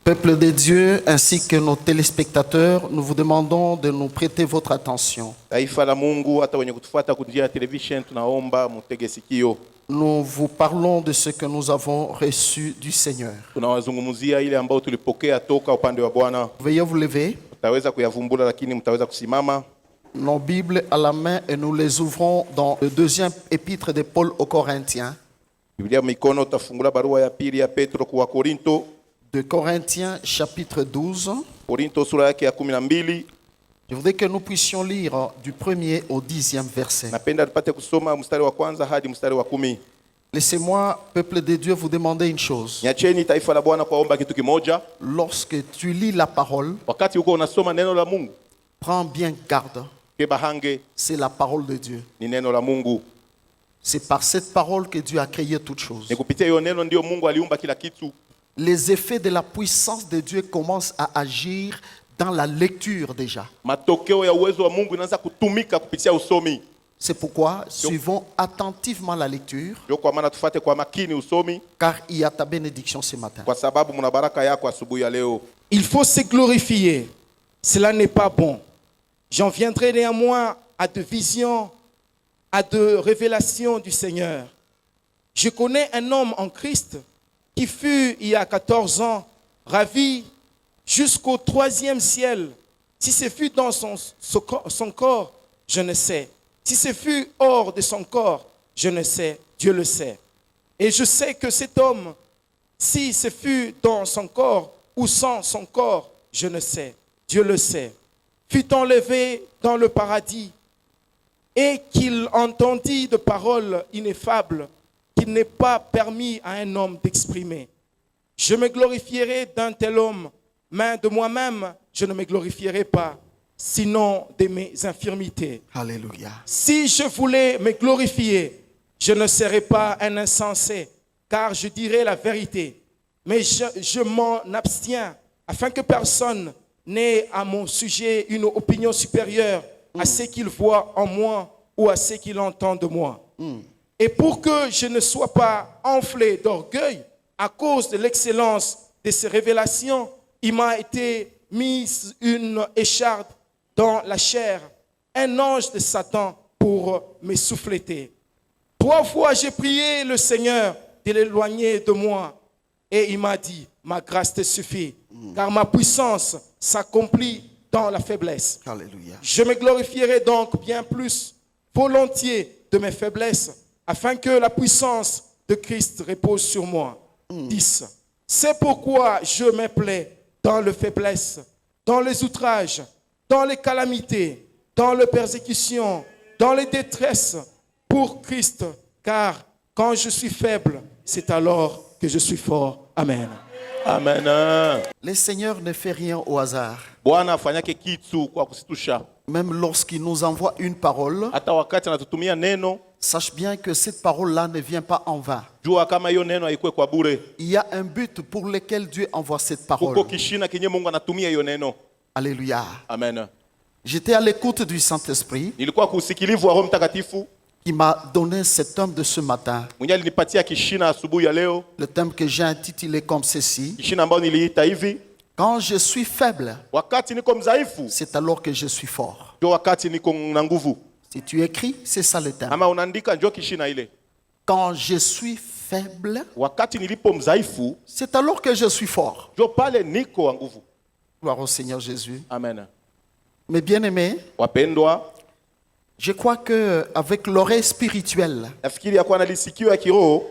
Peuple de Dieu ainsi que nos téléspectateurs, nous vous demandons de nous prêter votre attention. Taifa la Mungu hata wenye kutufuata kwa njia ya television tunaomba mutege sikio. Nous vous parlons de ce que nous avons reçu du Seigneur. Tunawazungumzia ile ambayo tulipokea toka upande wa Bwana. Veuillez vous lever. Mtaweza kuyavumbula lakini mtaweza kusimama. Nos Bibles à la main et nous les ouvrons dans le deuxième épître de Paul aux Corinthiens. Biblia mikono tafungula barua ya pili ya Petro kwa Korinto. De Corinthiens chapitre 12. Korinto sura yake ya 12. Je voudrais que nous puissions lire du 1er au 10e verset. Napenda tupate kusoma mstari wa kwanza hadi mstari wa 10. Laissez-moi, peuple de Dieu, vous demander une chose. Niacheni taifa la Bwana kuomba kitu kimoja. Lorsque tu lis la parole, Wakati uko unasoma neno la Mungu, prends bien garde. kebahange C'est la parole de Dieu. ni neno la Mungu. C'est par cette parole que Dieu a créé toutes choses. Ni kupitia hiyo neno ndio Mungu aliumba kila kitu. Les effets de la puissance de Dieu commencent à agir dans la lecture déjà. Matokeo ya uwezo wa Mungu inaanza kutumika kupitia usomi. C'est pourquoi suivons attentivement la lecture, Ndio kwa maana tufuate kwa makini usomi, car il y a ta bénédiction ce matin. kwa sababu mna baraka yako asubuhi ya leo. Il faut se glorifier. Cela n'est pas bon. J'en viendrai néanmoins à de visions, à de révélations du Seigneur. Je connais un homme en Christ qui fut, il y a 14 ans, ravi jusqu'au 3e ciel. Si ce fut dans son corps, je ne sais. Si ce fut hors de son corps, je ne sais. Dieu le sait. Et je sais que cet homme, si ce fut dans son corps ou sans son corps, je ne sais. Dieu le sait. Fut enlevé dans le paradis et qu'il entendit de paroles ineffables qu'il n'est pas permis à un homme d'exprimer. Je me glorifierai d'un tel homme, mais de moi-même, je ne me glorifierai pas, sinon de mes infirmités. Alléluia. Si je voulais me glorifier, je ne serais pas un insensé, car je dirais la vérité. Mais je m'en abstiens, afin que personne n'ait à mon sujet une opinion supérieure à ce qu'il voit en moi ou à ce qu'il entend de moi. Et pour que je ne sois pas enflé d'orgueil à cause de l'excellence de ces révélations, il m'a été mise une écharpe dans la chair, un ange de Satan pour me souffleter. 3 fois j'ai prié le Seigneur de l'éloigner de moi et il m'a dit, ma grâce te suffit, car ma puissance s'accomplit dans la faiblesse. Alléluia. Je me glorifierai donc bien plus volontiers de mes faiblesses, afin que la puissance de Christ repose sur moi. 10. C'est pourquoi je me plais dans les faiblesses, dans les outrages, dans les calamités, dans les persécutions, dans les détresses, pour Christ, car quand je suis faible, c'est alors que je suis fort. Amen. Amen. Le Seigneur ne fait rien au hasard. Bwana afanyake kitu kwa kusitusha. Même lorsqu'il nous envoie une parole, Hata wakati anatutumia neno, sache bien que cette parole-là ne vient pas en vain. jua kama hiyo neno haikuwe kwa bure. Il y a un but pour lequel Dieu envoie cette parole. Kuko kishina kinye Mungu anatumia hiyo neno. Alléluia. Amen. J'étais à l'écoute du Saint-Esprit Nilikuwa kusikilivu wa Roho Mtakatifu qui m'a donné cet thème de ce matin. mwenye alinipatia kishina asubuhi ya leo, Le thème que j'ai intitulé comme ceci. kishina ambayo niliita hivi: Quand je suis faible, wakati niko mdhaifu c'est alors que je suis fort. ndio wakati niko na nguvu. Si tu écris, c'est ça le thème. Ama unaandika ndio kishina ile. Quand je suis faible, Wakati nilipo mdhaifu c'est alors que je suis fort. ndio pale niko wa nguvu. Gloire au Seigneur Jésus. Amen. Mes bien-aimés, Wapendwa, je crois que avec l'oreille spirituelle, nafikiri ya kuwa na lisikio ya kiroho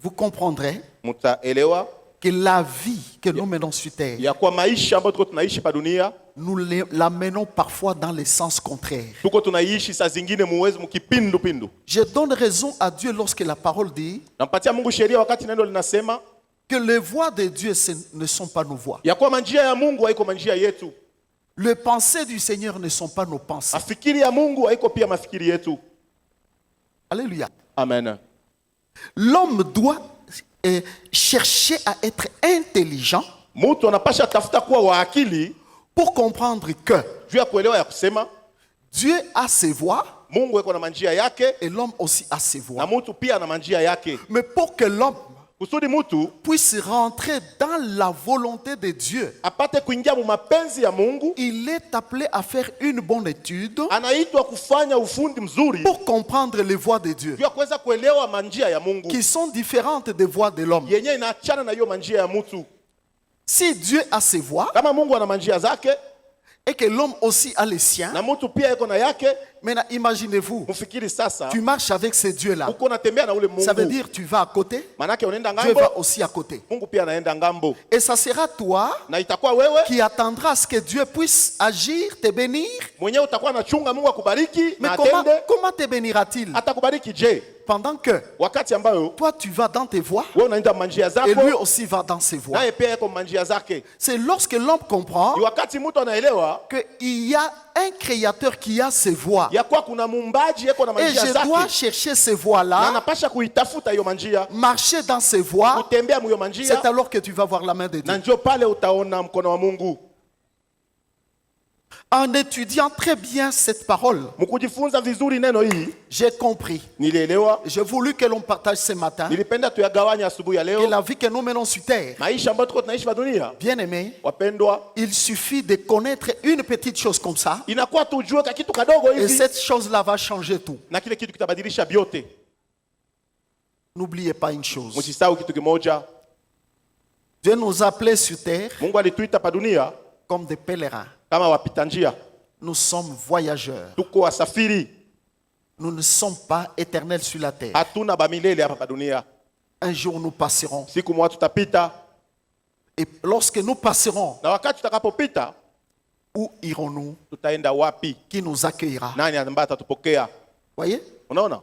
vous comprendrez mtaelewa que la vie que nous menons sur terre, ya kuwa maisha ambayo tuko tunaishi pa dunia, nous la menons parfois dans le sens contraire. tuko tunaishi saa zingine muwezi mkipindupindu. Je donne raison à Dieu lorsque la parole dit Nampatia Mungu sheria wakati neno linasema que les voies de Dieu ne sont pas nos voies. ya kuwa manjia ya Mungu haiko manjia yetu. Les pensées du Seigneur ne sont pas nos pensées. Mafikiri ya Mungu haiko pia mafikiri yetu. Alléluia. Amen. L'homme doit chercher à être intelligent Mtu anapasha tafuta kuwa wa akili pour comprendre que juu ya kuelewa ya kusema Dieu a ses voies Mungu yuko na manjia yake et l'homme aussi a ses na voies. mtu pia ana manjia yake. Mais pour que l'homme kusudi mtu puisse rentrer dans la volonté de Dieu, apate kuingia mu mapenzi ya Mungu, il est appelé à faire une bonne étude anaitwa kufanya ufundi mzuri pour comprendre les voies de Dieu, juu ya kuweza kuelewa manjia ya Mungu qui sont différentes des voies de l'homme. yenye inaachana na hiyo manjia ya mtu. Si Dieu a ses voies Kama Mungu ana manjia zake et que l'homme aussi a les siens, na mtu pia yuko na yake, maintenant imaginez-vous, mfikiri sasa tu marches avec ces dieux-là. uko unatembea na ule Ça veut Mungu, dire tu vas à côté, manake unaenda Dieu ngambo, va aussi à côté. Mungu pia anaenda ngambo, Et ça sera toi na itakuwa wewe qui attendras à ce que Dieu puisse agir, te bénir. mwenyewe utakuwa nachunga Mungu akubariki Mais na comment, atende. comment te bénira-t-il? Atakubariki je Pendant que wakati ambayo toi tu vas dans tes voies wewe unaenda manjia et lui zako aussi va dans ses voies. naye pia yako manjia zake. C'est lorsque l'homme comprend Ni wakati mtu anaelewa qu'il y a un créateur qui a ses voies. ya kuwa kuna muumbaji yako na Et manjia je dois zake, chercher ces na voies-là, anapasha kuitafuta hiyo manjia, marcher dans ces voies. kutembea mu hiyo C'est manjia, alors que tu vas voir la main de na Dieu. ndio pale utaona mkono wa Mungu. En étudiant très bien cette parole, Mkujifunza vizuri neno hii, j'ai compris. nilielewa, J'ai voulu que l'on partage ce matin nilipenda tuyagawanya asubuhi ya et leo. la vie que nous menons sur terre. Maisha ambayo tuko tunaishi kwa dunia, Bien aimé, wapendwa, il suffit de connaître une petite chose comme ça inakuwa tujue ka kitu kadogo et hivi cette chose-là va changer tout. na kile kitu kitabadilisha vyote. N'oubliez pas une chose. Msisahau kitu kimoja, Dieu nous a appelés sur terre Mungu alituita pa dunia comme des pèlerins. kama wapita njia, Nous sommes voyageurs. tuko wasafiri, Nous ne sommes pas éternels sur la terre. hatuna bamilele hapa pa dunia. Un jour nous passerons. Siku moja tutapita, Et lorsque nous passerons, na wakati tutakapopita où irons-nous? tutaenda wapi? Qui nous accueillera? Nani ambaye atatupokea? Voyez? Unaona,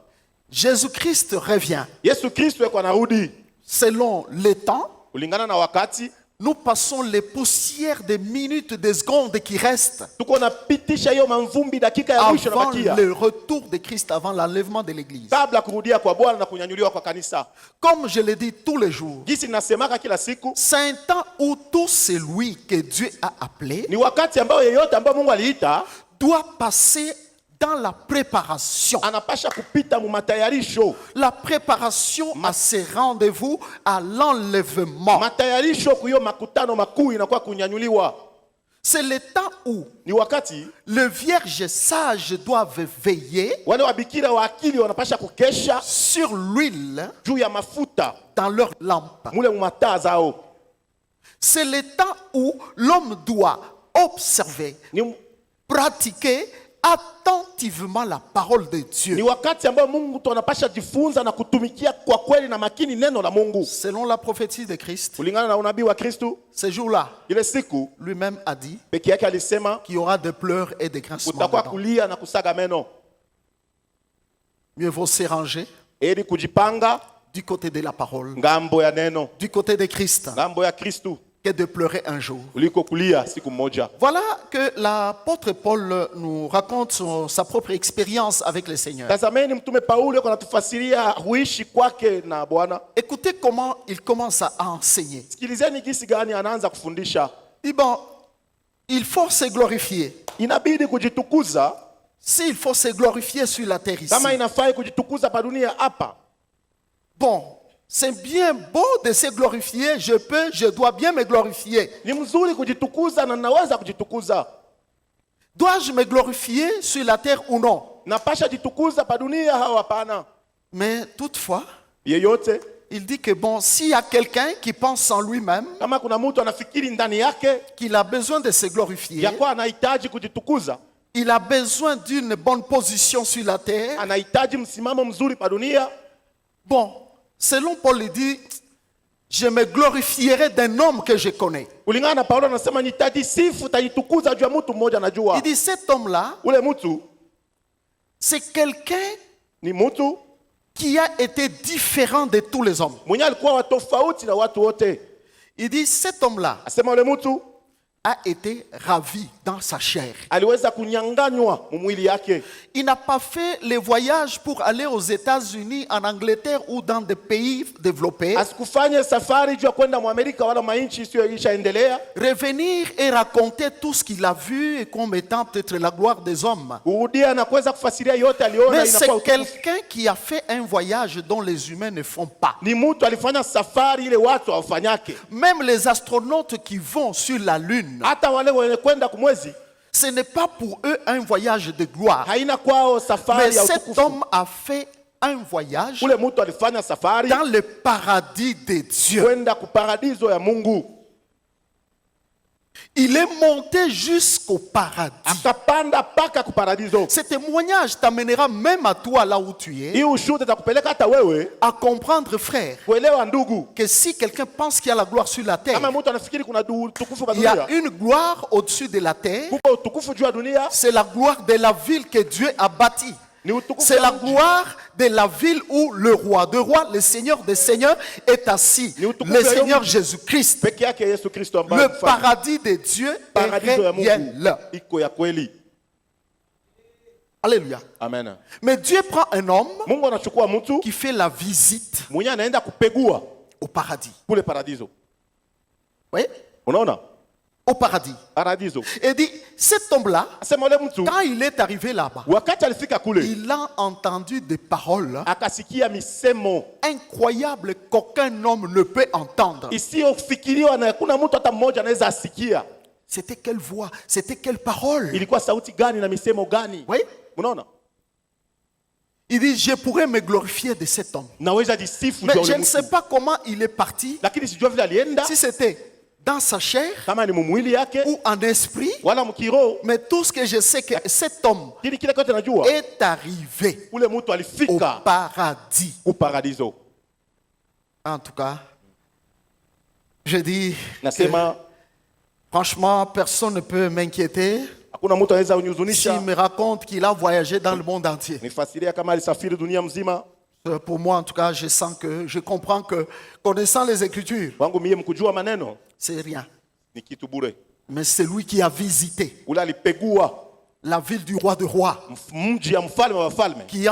Jésus-Christ revient. Yesu Kristo yuko anarudi Selon les temps, kulingana na wakati. nous passons les poussières des minutes, des secondes qui restent Tuko napitisha hiyo mamvumbi dakika ya mwisho avant nabakia le retour de Christ, avant l'enlèvement de l'Église. kabla kurudia kwa Bwana na kunyanyuliwa kwa kanisa. Comme je le dis tous les jours, Gisi nasemaka kila siku, c'est un temps où tout celui que Dieu a appelé ni wakati ambao yeyote ambao Mungu aliita doit passer dans la préparation. anapasha kupita mu matayarisho. La préparation à ces rendez-vous, à l'enlèvement. Matayarisho kuyo makutano makuu inakuwa kunyanyuliwa. C'est le temps où Ni wakati les vierges sages doivent veiller wale wabikira wa akili wanapasha kukesha sur l'huile juu ya mafuta dans leur lampe. mule mu mataa zao. C'est le temps où l'homme doit observer, Ni, pratiquer attentivement la parole de ni Dieu. wakati ambao Mungu tunapasha jifunza na kutumikia kwa kweli na makini neno la Mungu. Selon la prophétie de Christ, Kulingana na unabii wa Kristo, ce jour-là, ile siku lui-même a dit peke yake alisema qu'il y aura des pleurs et des grincements kutakuwa dedans. kulia na kusaga meno. Mieux vaut se ranger Ili kujipanga du côté de la parole, ngambo ya neno, du côté de Christ, ngambo ya Kristo que de pleurer un jour. kuliko kulia siku moja. Voilà que l'apôtre Paul nous raconte sa propre expérience avec le Seigneur. Tazameni mtume Paulo anatufasiria huishi kwake na Bwana. Écoutez comment il commence à enseigner. Sikilizeni gisi gani anaanza kufundisha. Il dit bon, il faut se glorifier. Inabidi kujitukuza. S'il faut se glorifier sur la terre ici, Kama inafai kujitukuza pa dunia hapa, bon, c'est bien beau de se glorifier. Je dois bien me glorifier. ni mzuri kujitukuza na naweza kujitukuza. Dois-je me glorifier sur la terre ou non? Napasha jitukuza pa dunia au hapana? Mais toutefois, Yeyote il dit que bon, s'il y a quelqu'un qui pense en lui-même, kama kuna mtu anafikiri ndani yake qu'il a besoin de se glorifier, ya kuwa anahitaji kujitukuza, il a besoin d'une bonne position sur la terre. anahitaji msimamo mzuri pa dunia, Bon, selon Paul, il dit, je me glorifierai d'un homme que je connais. kulingana na Paulo anasema nitajisifu, tajitukuza juu ya mtu mmoja najua. Il dit, cet homme-là, Ule mtu c'est quelqu'un ni mtu qui a été différent de tous les hommes. mwenye alikuwa wa tofauti na watu wote. Il dit, cet homme-là, Asema ule mtu a été ravi dans sa chair. aliweza kunyanganywa mu mwili yake. Il n'a pas fait les voyages pour aller aux États-Unis, en Angleterre ou dans des pays développés. Asikufanye safari juu ya kwenda mu Amerika wala mainchi isiyoishaendelea. Revenir et raconter tout ce qu'il a vu et comme étant peut-être la gloire des hommes. Kurudia na kuweza kufasiria yote aliona Mais c'est inakuwa utukufu. quelqu'un qui a fait un voyage dont les humains ne font pas. Ni mtu alifanya safari ile watu hawafanyake. Même les astronautes qui vont sur la Lune, Hata wale wenye kwenda kumwezi ce n'est pas pour eux un voyage de gloire. haina kwao Mais safari ya cet utukufu. homme a fait un voyage Ule mtu alifanya safari dans le paradis de Dieu. kwenda kuparadiso ya Mungu. Il est monté jusqu'au paradis. Akapanda paka kuparadiso. Ce témoignage t'amènera même à toi là où tu es Hii ushuhuda itakupeleka hata wewe à comprendre, frère, kuelewa ndugu. que si quelqu'un pense qu'il y a la gloire sur la terre, Kama mtu anafikiri kuna utukufu wa il y a dunia, une gloire au-dessus de la terre. kuko utukufu juu ya dunia, C'est la gloire de la ville que Dieu a bâtie. ni utukufu C'est la wa mji. gloire de la ville où le roi de rois, le Seigneur des seigneurs est assis. Ni utukufu Le ya Seigneur mji. Jésus-Christ. Peke yake Yesu Kristo ambaye Le mfalme. paradis de Dieu est Paradiso ya réel. Mungu iko ya kweli. Alléluia. Amen. Mais Dieu prend un homme Mungu anachukua mtu qui fait la visite mwenye anaenda kupegua au paradis. kule paradiso. Oui, Unaona? au paradis. Paradiso. Et dit, cet homme-là, Asema ule mtu quand il est arrivé là-bas, wakati alifika kule il a entendu des paroles akasikia misemo incroyables qu'aucun homme ne peut entendre. isiyofikiriwa na hakuna mtu hata mmoja anaweza asikia. C'était quelle voix, c'était quelle parole. Ilikuwa sauti gani na misemo gani? Oui. Unaona? Il dit, je pourrais me glorifier de cet homme. Naweza jisifu Mais juu ya je ule ne mtu. sais pas comment il est parti. Lakini sijua vile alienda, Si c'était dans sa chair kama ni mwili yake ou en esprit. wala mkiroho. Mais tout ce que je sais, que cet homme Kile kile kote najua est arrivé ule mtu au alifika paradis. ku paradiso. En tout cas, je dis, que, Nasema franchement, personne ne peut m'inquiéter hakuna mtu anaweza s'il unihuzunisha. me raconte qu'il a voyagé dans le monde entier. Nifasiria kama alisafiri dunia mzima. Pour moi, en tout cas, je sens que, je comprends que, connaissant les Écritures, Wangu mie mkujua maneno c'est rien. ni kitu bure. Mais c'est lui qui a visité Ule alipegua la ville du roi de rois, mji ya mfalme wa wafalme. qui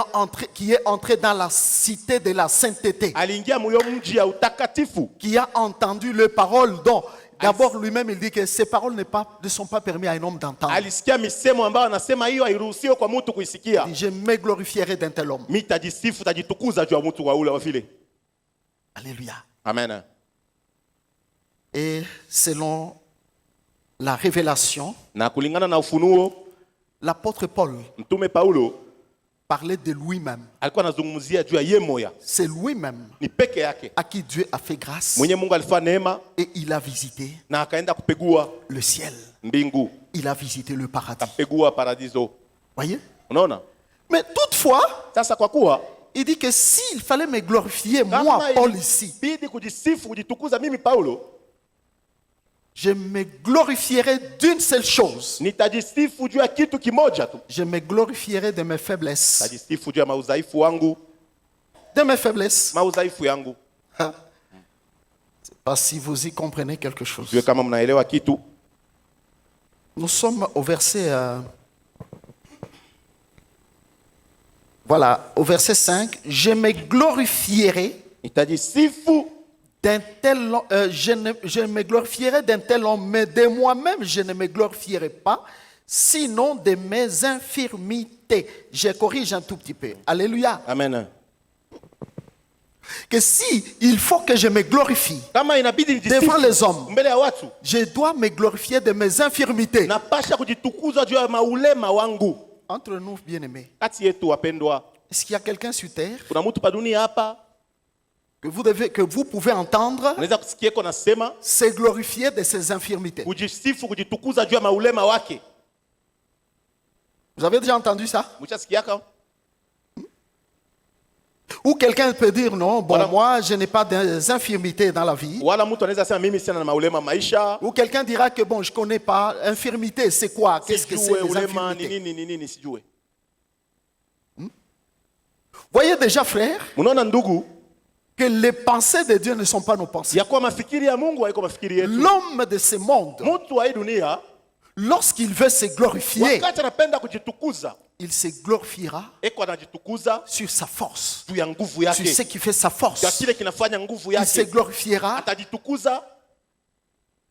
est entré dans la cité de la sainteté, Aliingia muyo mji ya utakatifu. qui a entendu les paroles dont, d'abord lui-même, il dit que ces paroles ne sont pas permises à un homme d'entendre. Alisikia misemo ambayo anasema hiyo hairuhusiwi kwa mtu kuisikia. Il dit, je me glorifierai d'un tel homme. Mimi tajisifu tajitukuza juu ya mtu wa ule wa vile. Alléluia. Amen. Et selon la révélation, Na kulingana na ufunuo, l'apôtre Paul mtume Paulo parlait de lui-même. alikuwa anazungumzia juu ya yeye moya. C'est lui-même Ni peke yake. à qui Dieu a fait grâce Mwenye Mungu alifanya neema et il a visité na akaenda kupegua le ciel. mbingu, Il a visité le paradis. akapegua paradiso. Voyez? Unaona? Mais toutefois, Sasa kwa kuwa il dit que s'il fallait me glorifier, moi, kama Paul, ici, ilibidi kujisifu, kujitukuza mimi Paulo, je me glorifierais d'une seule chose. nitajisifu juu ya kitu kimoja tu. Je me glorifierais de mes faiblesses. Nitajisifu juu ya maudhaifu wangu, De mes faiblesses. maudhaifu yangu. Hein? C'est pas si vous y comprenez quelque chose. Sio kama mnaelewa kitu. Nous sommes au verset... voilà, au verset 5. Je me glorifierai Nitajisifu d'un tel homme, je me glorifierai d'un tel homme, mais de moi-même je ne me glorifierai pas, sinon de mes infirmités. Je corrige un tout petit peu. Alléluia. Amen. Que si il faut que je me glorifie Kama inabidi nijisifu devant les hommes, mbele ya watu, je dois me glorifier de mes infirmités. napasha kujitukuza juu ya maulema wangu. Entre nous, bien-aimés, Kati yetu wapendwa, est-ce qu'il y a quelqu'un sur terre kuna mtu pa dunia hapa que vous pouvez entendre unaweza kusikia iko nasema se glorifier de ses infirmités? kujisifu, kujitukuza juu ya maulema wake. Vous avez déjà entendu ça? Mchasikiaka? Ou quelqu'un peut dire non, bon, Voilà. moi je n'ai pas d'infirmité dans la vie. Wala mtu anaweza sema mimi sina na maulema maisha. Ou quelqu'un dira que bon, je ne connais pas. Infirmité, c'est quoi? Qu'est-ce que c'est Sijue les ulema ni infirmités? nini ni nini sijue. Voyez déjà, frère, Unaona ndugu, que les pensées de Dieu ne sont pas nos pensées. ya kuwa mafikiri ya Mungu haiko mafikiri yetu. L'homme de ce monde, Mtu wa hii dunia lorsqu'il veut se glorifier, wakati anapenda kujitukuza, il se glorifiera eko anajitukuza sur sa force, juu ya nguvu sur yake, ce qui fait sa ya force. kile kinafanya nguvu Il se yake. glorifiera Atajitukuza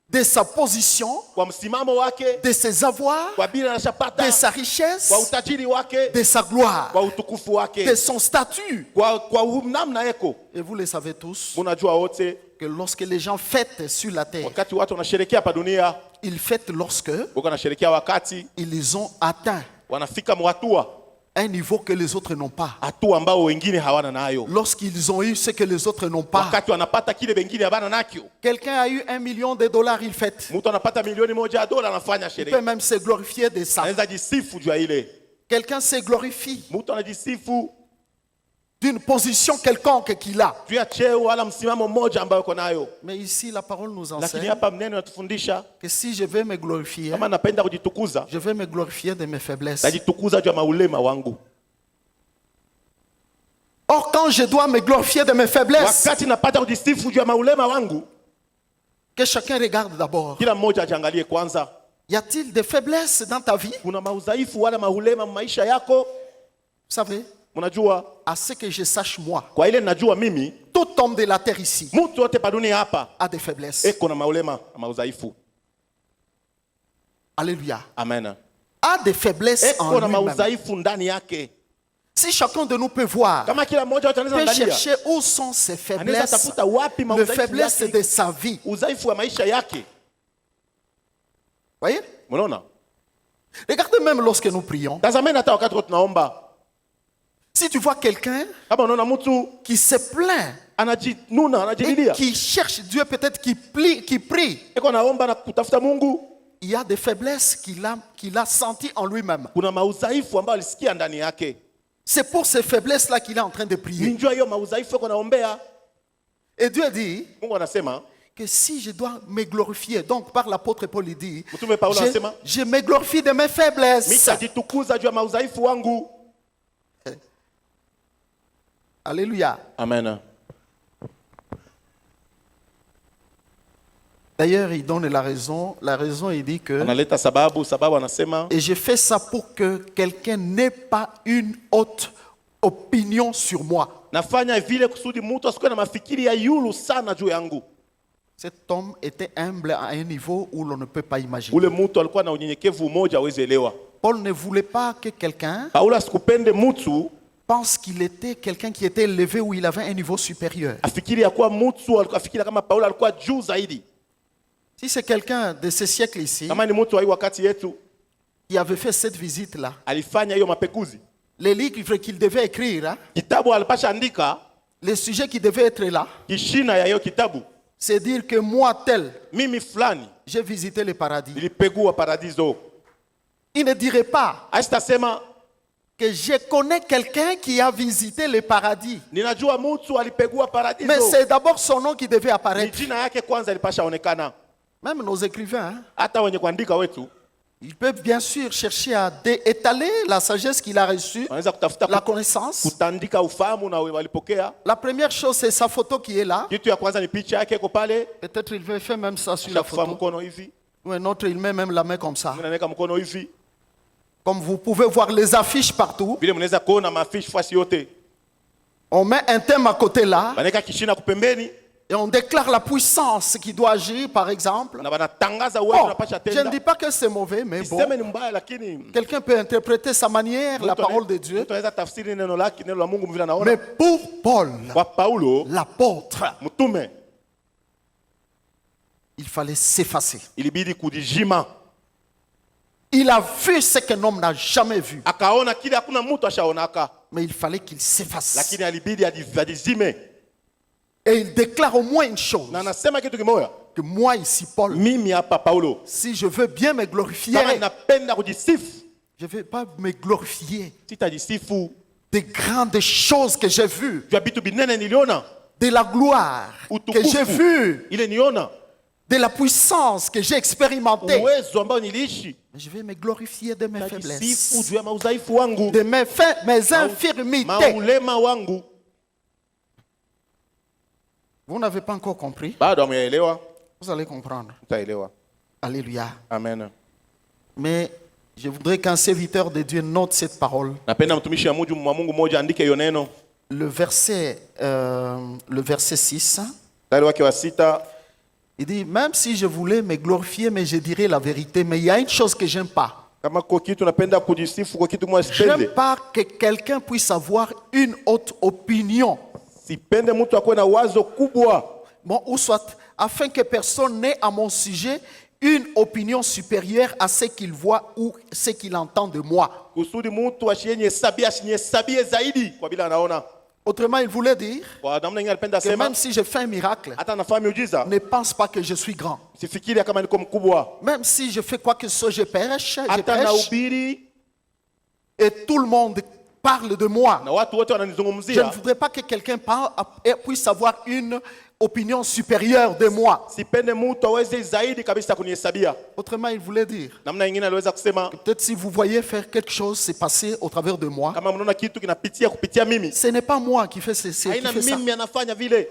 de sa position, kwa msimamo wake, de ses avoirs, kwa bila anashapata, de sa richesse, kwa utajiri wake, de sa gloire, kwa utukufu wake, de son statut. kwa namna yako. Et vous le savez tous, Munajua wote que lorsque les gens fêtent sur la terre, wakati watu wanasherekea hapa dunia, ils fêtent lorsque wako wanasherekea wakati ils ont atteint wanafika mwatua, un niveau que les autres n'ont pas. hatua ambao wengine hawana nayo. Lorsqu'ils ont eu ce que les autres n'ont pas. Wakati wanapata kile wengine habana nakyo. Quelqu'un a eu $1 million, il fête. Mtu anapata milioni moja ya dola anafanya Il peut sherehe. même se glorifier de ça. Anaweza jisifu juu ya ile. Quelqu'un se glorifie Mtu anajisifu d'une position quelconque qu'il a. juu ya cheo wala msimamo mmoja ambayo uko nayo. Mais ici, la parole nous Lakini enseigne hapa mneno natufundisha que si je veux me glorifier, kama napenda kujitukuza, je vais me glorifier de mes faiblesses. najitukuza juu ya maulema wangu. Or, quand je dois me glorifier de mes faiblesses, Wakati napata kujisifu juu ya maulema wangu, que chacun regarde d'abord. kila mmoja ajiangalie kwanza. Y a-t-il des faiblesses dans ta vie? Kuna maudhaifu wala maulema maisha yako? Vous savez, Mnajua, à ce que je sache moi, kwa ile najua mimi, tout homme de la terre ici mtu yote pa dunia hapa a des faiblesses. eko na maulema na maudhaifu. Alléluia. Amen. A des faiblesses Eko en na lui-même. maudhaifu ndani yake. Si chacun de nous peut voir, Kama kila mmoja wetu anaweza peut angalia, chercher où sont ses anaweza faiblesses, tafuta wapi les maudhaifu faiblesses yake, de sa vie. udhaifu wa maisha yake. Voyez? Mnaona? Regardez même lorsque nous prions. Tazameni hata wakati tunaomba. Si tu vois quelqu'un Kama unaona mtu qui se plaint anajinuna, et anajililia, qui cherche Dieu, peut-être qui prie, eko naomba na kutafuta Mungu, il y a des faiblesses qu'il a senties en lui-même. kuna maudhaifu ambayo alisikia ndani yake. C'est pour ces faiblesses-là qu'il est en train de prier. Ninjua hiyo maudhaifu eko naombea. Et Dieu dit Mungu anasema, que si je dois me glorifier, donc par l'apôtre Paul, il dit, Mtume Paulo anasema, je me glorifie de mes faiblesses. mitajitukuza juu ya maudhaifu wangu. Alléluia. Amen. D'ailleurs, il donne la raison. La raison, il dit que... Analeta sababu anasema, Et je fais ça pour que quelqu'un n'ait pas une haute opinion sur moi. nafanya vile kusudi mtu asikuwe na mafikiri ya yulu sana juu yangu. Cet homme était humble à un niveau où l'on ne peut pas imaginer. Ule mtu alikuwa na unyenyekevu mmoja hawezi elewa. Paul ne voulait pas que quelqu'un Paulo asikupende mtu pense qu'il était quelqu'un qui était élevé où il avait un niveau supérieur. afikiri ya kuwa mtu afikiri kama Paulo alikuwa juu zaidi. Si c'est quelqu'un de ce siècle ici Kama ni mtu wa hii wakati yetu qui avait fait cette visite-là, alifanya hiyo mapekuzi, les livres qu'il devait écrire, hein, kitabu alipasha andika, les sujets qui devaient être là, kishina ya hiyo kitabu, c'est dire que moi tel, mimi fulani j'ai visité le paradis. nilipegua paradiso. Il ne dirait pas Asitasema que je connais quelqu'un qui a visité le paradis. ninajua mtu alipegua paradiso. Mais c'est d'abord son nom qui devait Ni apparaître. jina yake kwanza ilipasha onekana. Même nos écrivains, hein, Hata wenye kuandika wetu ils peuvent bien sûr chercher à étaler la sagesse qu'il a reçue, wanaweza kutafuta la connaissance. kutandika ufahamu na walipokea. La première chose, c'est sa photo qui est là. Kitu ya kwanza ni picha yake iko pale, Peut-être il veut faire même ça sur la shakufa photo. mkono hivi, Ou un autre, il met même la main comme ça. mwingine anaweka mkono hivi. Comme vous pouvez voir les affiches partout. Vile mnaweza kuona mafishi fasi yote. On met un thème à côté là. Banaweka kishina kupembeni Et on déclare la puissance qui doit agir, par exemple. na banatangaza uwezo Bon, unapasha je ne tenda. dis pas que c'est mauvais, mais bon. Iseme ni mbaya lakini Quelqu'un peut interpréter sa manière la parole de Dieu. mtu anaweza tafsiri neno lake, neno la Mungu vile Mais anaona. pour Paul, Kwa Paulo l'apôtre, mtume il fallait s'effacer. ilibidi kujijima, Il a vu ce qu'un homme n'a jamais vu. akaona kile hakuna mtu ashaonaka, Mais il fallait qu'il s'efface. lakini alibidi ajizime. Et il déclare au moins une chose. Na anasema kitu kimoja, Que moi ici, Paul, mimi hapa Paulo, si je veux bien me glorifier, kama napenda kujisifu, je ne vais pas me glorifier sitajisifu des grandes choses que j'ai vues, juu ya vitu binene niliona, de la gloire que j'ai utukufu vue, ile niona, de la puissance que j'ai expérimentée. uwezo ambao niliishi. Mais je vais me glorifier de mes Tajisifu faiblesses, juu ya maudhaifu wangu, de mes infirmités. maulema wangu. Vous n'avez pas encore compris. Bado hamjaelewa? Vous allez comprendre. Mtaelewa. Alléluia. Amen. Mais je voudrais qu'un serviteur de Dieu note cette parole. Napenda mtumishi wa Mungu mmoja andike hiyo neno. Le verset 6, Mstari wake wa 6, il dit, même si je voulais me glorifier, mais je dirais la vérité, mais il y a une chose que j'aime pas. kama kwa kitu napenda kujisifu kwa kitu mwa J'aime sipende. pas que quelqu'un puisse avoir une autre opinion. Sipende mtu akuwe na wazo kubwa. Bon, ou soit, afin que personne n'ait à mon sujet une opinion supérieure à ce qu'il voit ou ce qu'il entend de moi. Kusudi mtu ashinyesabie zaidi kwa bila anaona. Autrement, il voulait dire Kwa namna nyingine alipenda que sema même si je fais un miracle, hata nafanya miujiza ne pense pas que je suis grand. sifikiri kama niko mkubwa. Même si je fais quoi que ce soit, je prêche, Hata nahubiri et tout le monde parle de moi. na watu wote Je ne wananizungumzia. voudrais pas que quelqu'un puisse avoir une opinion supérieure de moi. Sipende mtu aweze zaidi kabisa kunihesabia. Autrement, il voulait dire, Namna nyingine aliweza kusema peut-être si vous voyez faire quelque chose, c'est passé au travers de moi. kama mnaona kitu kinapitia kupitia mimi, Ce n'est pas moi qui fais ça. haina mimi anafanya vile.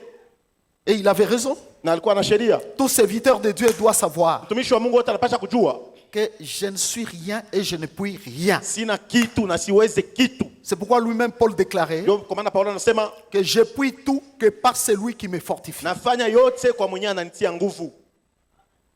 Et il avait raison. Na alikuwa na sheria. Tout serviteur de Dieu doit savoir Mtumishi wa Mungu wote anapaswa kujua que je ne suis rien et je ne puis rien. sina kitu na siweze kitu. C'est pourquoi lui-même Paul déclarait Ndio kwa maana Paulo anasema que je puis tout que par celui qui me fortifie. nafanya yote kwa mwenye ananitia nguvu.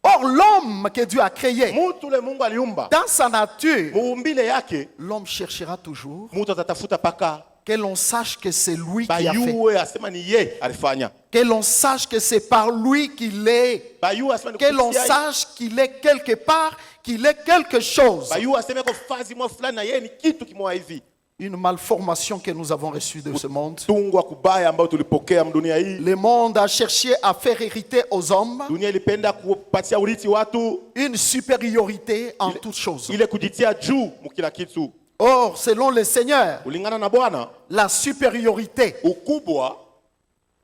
Or, l'homme que Dieu a créé, Mtu ule Mungu aliumba dans sa nature, muumbile yake, l'homme cherchera toujours mtu atatafuta paka que l'on sache que c'est lui qui a fait. bayue asema ni ye alifanya. Que l'on sache que c'est par lui qu'il est. Bayue asema ni Que l'on kupitia yeye. sache qu'il est quelque part, qu'il est quelque chose. Bayue asema kwa fazi mwa fulani na yeye ni kitu kimoja hivi. Une malformation que nous avons reçue de ce monde. Tungwa kubaya ambao tulipokea mdunia hii. Le monde a cherché à faire hériter aux hommes Dunia ilipenda kupatia urithi watu une supériorité en toutes choses. ile kujitia juu mkila kitu. Or, selon le Seigneur, Kulingana na Bwana, la supériorité ukubwa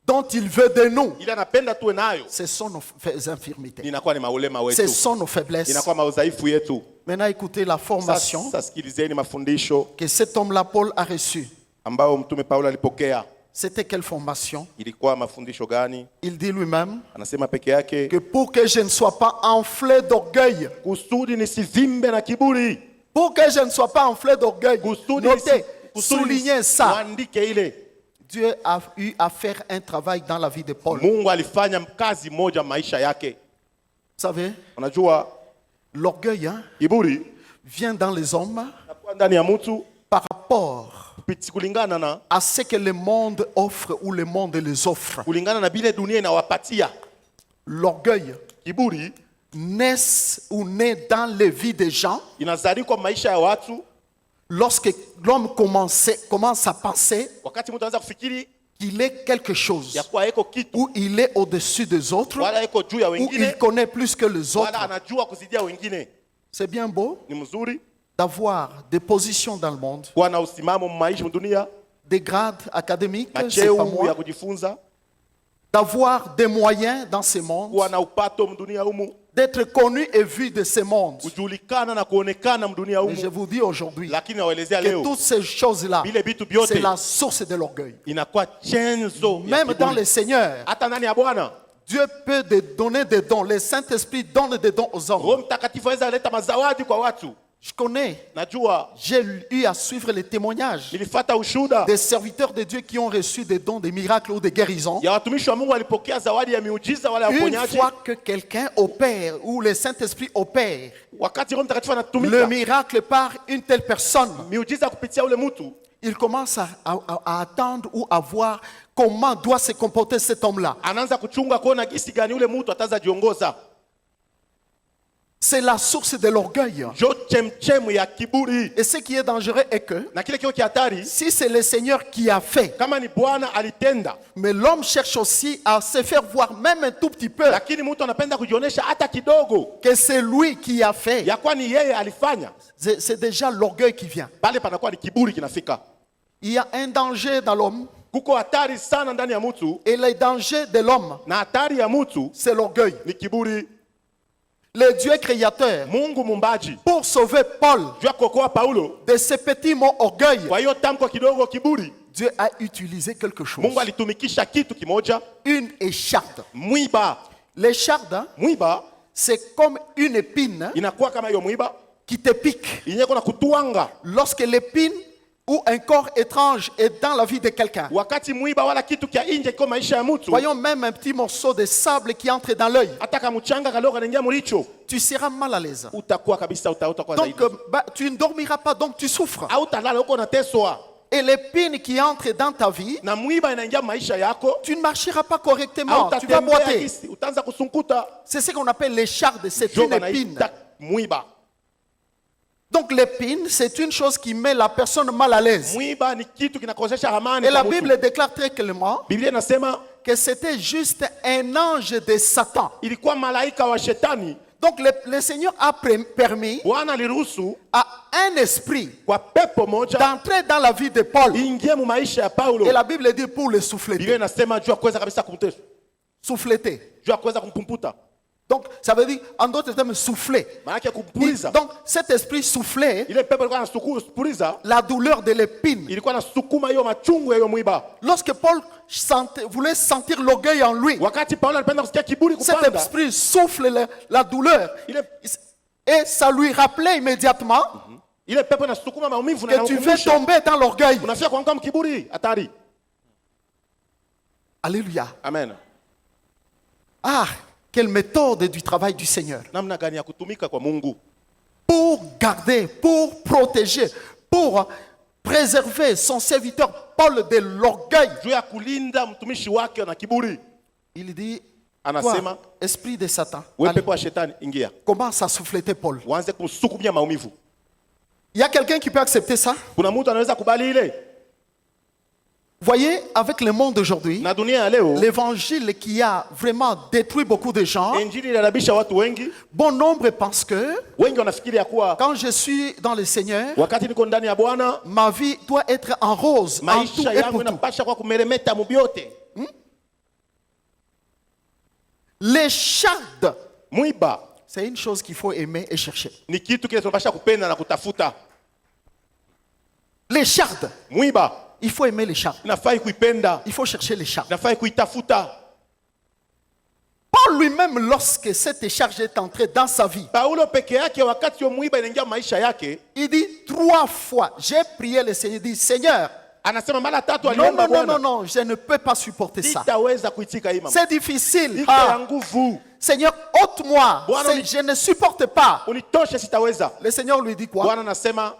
dont il veut de nous, ile anapenda tuwe nayo ce sont nos infirmités. inakuwa ni maulema Ce wetu, sont nos faiblesses. inakuwa maudhaifu yetu. Maintenant, écoutez la formation Sasa sikilizeni mafundisho que cet homme-là, Paul, a reçue. ambao mtume Paulo alipokea. C'était quelle formation? Ilikuwa mafundisho gani? Il dit lui-même Anasema peke yake, que pour que je ne sois pas enflé d'orgueil, kusudi nisivimbe na kiburi. pour que je ne sois pas enflé d'orgueil, Kusudi notez, kusudi soulignez ça. Mwandike ile. Dieu a eu à faire un travail dans la vie de Paul. Vous Mungu alifanya kazi moja maisha yake. savez, Unajua l'orgueil hein, kiburi vient dans les hommes inakuwa ndani ya mtu par rapport kulingana na à ce que le monde offre ou le monde les offre. kulingana na bile dunia inawapatia. L'orgueil Kiburi naît ou naît dans les vies des gens inazali kwa maisha ya watu lorsque l'homme commence à penser wakati mtu anaanza kufikiri qu'il est quelque chose, ya kuwa eko kitu ou il est au-dessus des autres, wala eko juu ya ou il wengine connaît plus que les wala autres. anajua kuzidia wengine. C'est bien beau Ni mzuri d'avoir des positions dans le monde, kuwa na usimamo maisha dunia, des grades académiques, c'est macheo pas ya moi, kujifunza, d'avoir des moyens dans ce monde, kuwa na upato mdunia humu, d'être connu et vu de ce monde. kujulikana na kuonekana mdunia Mais je humu. vous dis aujourd'hui Lakini nawaelezea que leo toutes ces choses-là, vile vitu vyote c'est la source de l'orgueil. inakuwa chanzo ya Même dans kiburi. le Seigneur, Hata ndani ya Bwana Dieu peut donner des dons. Le Saint-Esprit donne des dons aux hommes. Roho Mtakatifu aweza leta mazawadi kwa watu. Je connais, Najua j'ai eu à suivre les témoignages nilifuata ushuhuda des serviteurs de Dieu qui ont reçu des dons, des miracles ou des guérisons. ya watumishi wa Mungu walipokea zawadi ya miujiza wala ya Une uponyaji. fois que quelqu'un opère ou le Saint-Esprit opère Wakati Roho Mtakatifu le anatumika miracle par une telle personne, miujiza kupitia ule mtu, il commence à attendre ou à voir comment doit se comporter cet homme-là. anaanza kuchunga kuona gisi gani ule mtu ataza jiongoza. C'est la source de l'orgueil. Jo chemchemu ya kiburi. Et ce qui est dangereux est que Na kile kio kihatari, si c'est le Seigneur qui a fait, kama ni Bwana alitenda, mais l'homme cherche aussi à se faire voir même un tout petit peu lakini mtu anapenda kujionyesha hata kidogo que c'est lui qui a fait, ya kwa ni yeye alifanya, c'est déjà l'orgueil qui vient. pale panakuwa ni kiburi kinafika. Il y a un danger dans l'homme Kuko hatari sana ndani ya mtu, et le danger de l'homme, na hatari ya mtu c'est l'orgueil. ni kiburi. Le Dieu créateur, Mungu mumbaji pour sauver Paul juu ya kuokoa Paulo de ce petit mot orgueil, kwa hiyo tamko kidogo kiburi, Dieu a utilisé quelque chose. Mungu alitumikisha kitu kimoja, Une écharde. mwiba. L'écharde, hein, Mwiba c'est comme une épine, hein, inakuwa kama hiyo mwiba qui te pique. yenye kuna kutuanga. Lorsque l'épine ou un corps étrange est dans la vie de quelqu'un. Wakati mwiba wala kitu kia nje kiko maisha ya mtu, Voyons même un petit morceau de sable qui entre dans l'œil. hata kama mchanga kaloga naingia mlicho, Tu seras mal à l'aise. utakuwa kabisa utakuwa Donc, zaidi. tu ne dormiras pas, donc tu souffres. Hautalala uko unateswa. Et l'épine qui entre dans ta vie, Na mwiba inaingia maisha yako, tu ne marcheras pas correctement. Tu vas hautatembea boiter. kisi, utaanza kusunkuta. C'est ce qu'on appelle l'écharde, c'est Ndio une épine. wanaita mwiba. Donc l'épine, c'est une chose qui met la personne mal à l'aise. Mwiba ni kitu kinakosesha amani Et la kwa mtu. Bible déclare très clairement Biblia inasema que c'était juste un ange de Satan. ilikuwa malaika wa shetani. Donc le Seigneur a permis Bwana aliruhusu à un esprit kwa pepo moja d'entrer dans la vie de Paul. ingie mu maisha ya Paulo. Et la Bible dit pour le Biblia souffleter. inasema juu ya kuweza kabisa kumtesa, Souffleter. juu ya kuweza kumpumputa, Donc ça veut dire, en d'autres termes, souffler. maana yake kumpuliza. Donc cet esprit soufflait Ile pepo ilikuwa inasukuza, la douleur de l'épine. ilikuwa inasukuma hiyo machungu ya hiyo mwiba. Lorsque Paul voulait sentir l'orgueil en lui, Wakati Paulo alipenda kusikia kiburi cet kupanda, esprit souffle la douleur. Et ça lui rappelait immédiatement ile pepo inasukuma maumivu na que tu veux inakumbusha tomber dans l'orgueil. unafia kuanguka mkiburi, hatari. Alléluia. Amen. Ah, quelle méthode du travail du Seigneur. Namna gani ya kutumika kwa Mungu Pour garder, pour protéger, pour préserver son serviteur Paul de l'orgueil. juu ya kulinda mtumishi wake na kiburi. Il dit, Anasema, toi, esprit de Satan, wewe allez, pepo wa shetani, ingia commence à souffleter Paul. uanze kumsukumia maumivu. Il y a quelqu'un qui peut accepter ça? Kuna mtu anaweza kubali ile? Voyez, avec le monde d'aujourd'hui, Na dunia ya leo l'évangile qui a vraiment détruit beaucoup de gens, injili inarabisha watu wengi. bon nombre pensent que Wengi wanafikiri ya kuwa quand je suis dans le Seigneur, wakati niko ndani ya Bwana ma vie doit être en rose, en tout maisha et yangu pour tout. inapasha kwa kumeremeta mubyote. L'écharde, Mwiba c'est une chose qu'il faut aimer et chercher. ni kitu kile tunapasha kupenda na kutafuta. L'écharde, Mwiba il faut aimer l'écharde. inafai kuipenda, Il faut chercher l'écharde. inafai kuitafuta. Paul lui-même, lorsque cette écharge est entrée dans sa vie, Paulo peke yake wakati yo mwiba inaingia maisha yake, il dit 3 fois, j'ai prié le Seigneur, il dit, Seigneur, anasema mara tatu non, aliomba non, non, non, Bwana, non, je ne peux pas supporter ça. sitaweza kuitika hii mambo. C'est difficile. Iko ya Ah, nguvu. Seigneur, ôte-moi. Bwana, Je ne supporte pas. Unitoshe, sitaweza. Le Seigneur lui dit quoi? Bwana anasema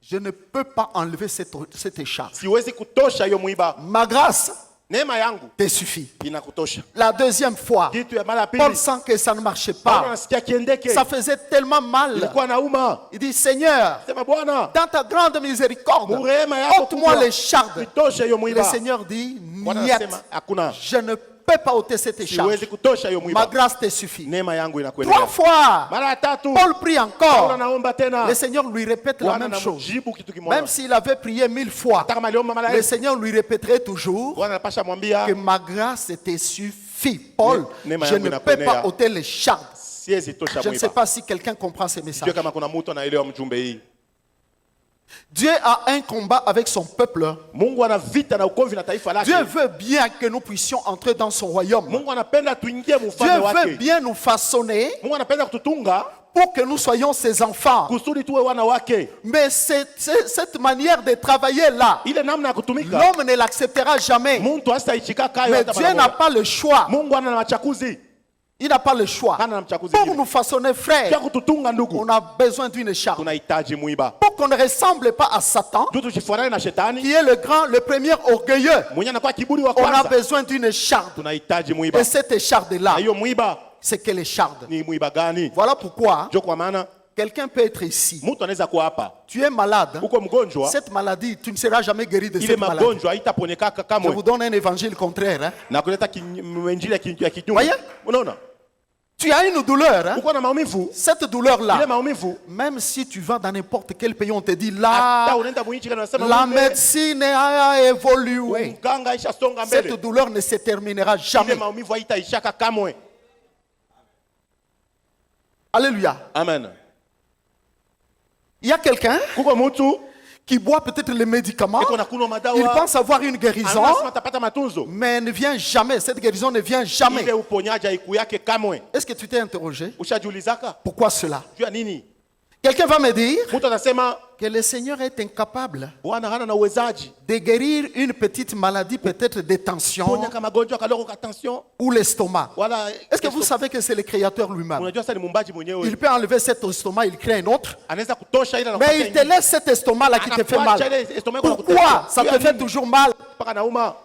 Je ne peux pas enlever cette écharpe. siwezi kutosha hiyo mwiba. Ma grâce Neema yangu te suffit. inakutosha. La deuxième fois, Kitu ya mara ya Paul pili, sent que ça ne marchait Paulo pas. anasikia kiendeke. Ça faisait tellement mal. Ilikuwa nauma. Il dit, Seigneur, Sema Bwana, dans ta grande miséricorde, Murema yako ôte-moi kubwa. l'écharpe. Nitoshe hiyo Le mwiba. Seigneur dit, Bwana niet, anasema hakuna. je ne peux pas ôter cette écharpe. Siwezi kutosha hiyo Ma mwiba. grâce te suffit. Neema yangu 3 inakuendea. fois, Mara ya tatu, Paul prie Paulo encore. anaomba tena. Le Seigneur lui répète la Bwana même chose. anamjibu kitu kimoja. Même s'il avait prié 1000 fois, Hata kama aliomba mara le elfu, Seigneur lui répéterait toujours Bwana anapasha mwambia que ma grâce te suffit. Paul, Neema je yangu ne peux inakuenea. pas ôter l'écharpe. siwezi tosha Je ne sais mwiba. pas si quelqu'un comprend ce Sijui message. kama kuna mtu anaelewa mjumbe hii. Dieu a un combat avec son peuple. Mungu ana vita na ukovi na taifa lake. Dieu veut bien que nous puissions entrer dans son royaume. Mungu anapenda tuingie Dieu mfalme veut wake. bien nous façonner Mungu anapenda kututunga pour que nous soyons ses enfants. kusudi tuwe wana wake. Mais cette manière de travailler là, Ile namna ya kutumika l'homme ne l'acceptera jamais. mtu hastaichika kayo Mais hata Dieu mara n'a moja. pas le choix. Mungu ana machakuzi. Il n'a pas le choix. Hana mchakuzi Pour mwingine. nous façonner, Kia frère, kututunga ndugu, on a besoin d'une écharpe. tunahitaji mwiba. Pour qu'on ne ressemble pas à Satan, Ndio tusifanane na shetani qui est le premier orgueilleux, mwenye anakuwa kiburi wa on a kwanza. besoin d'une écharpe. Tunahitaji mwiba. Et cette écharpe-là, Na hiyo mwiba c'est quelle écharpe? ni mwiba gani? Voilà pourquoi Ndio kwa maana quelqu'un peut être ici. mtu anaweza kuwa hapa, Tu es malade. uko mgonjwa, Cette maladie, tu ne seras jamais guéri de ile cette maladie. magonjwa haitaponyekaka Je vous kamwe, donne un évangile contraire. Hein. na kuleta injili ya kinyume. Voyez? Unaona, Tu as une douleur. Hein. uko na maumivu, Cette ile douleur-là, maumivu même si tu vas dans n'importe quel pays, on te dit hata là, unaenda mwinchi kana unasema la mule, médecine a évolué. mganga ishasonga Cette mbele, douleur ne se terminera ile jamais. maumivu haitaishaka kamwe. Alléluia. Amen. Il y a quelqu'un Kuko mtu qui boit peut-être les médicaments, eko na kunywa il madawa pense avoir une guérison, anasema atapata matunzo, mais ne vient jamais. Cette guérison ne vient jamais. ile uponyaji haiku yake kamwe. Est-ce que tu t'es interrogé? Ushajiulizaka Pourquoi cela? juu ya nini? Quelqu'un va me dire Mtu atasema que le Seigneur est incapable Bwana hana na uwezaji de guérir une petite maladie, peut-être de tension ponya kama magonjwa kaloko ka tension ou l'estomac. wala. Est-ce que vous savez que c'est le Créateur lui-même? Unajua sasa ni muumbaji mwenyewe, Il peut enlever cet estomac, il crée un autre. anaweza kutosha ila Mais il te laisse cet estomac-là qui te fait mal. Pourquoi ça te fait toujours mal? mpaka nauma?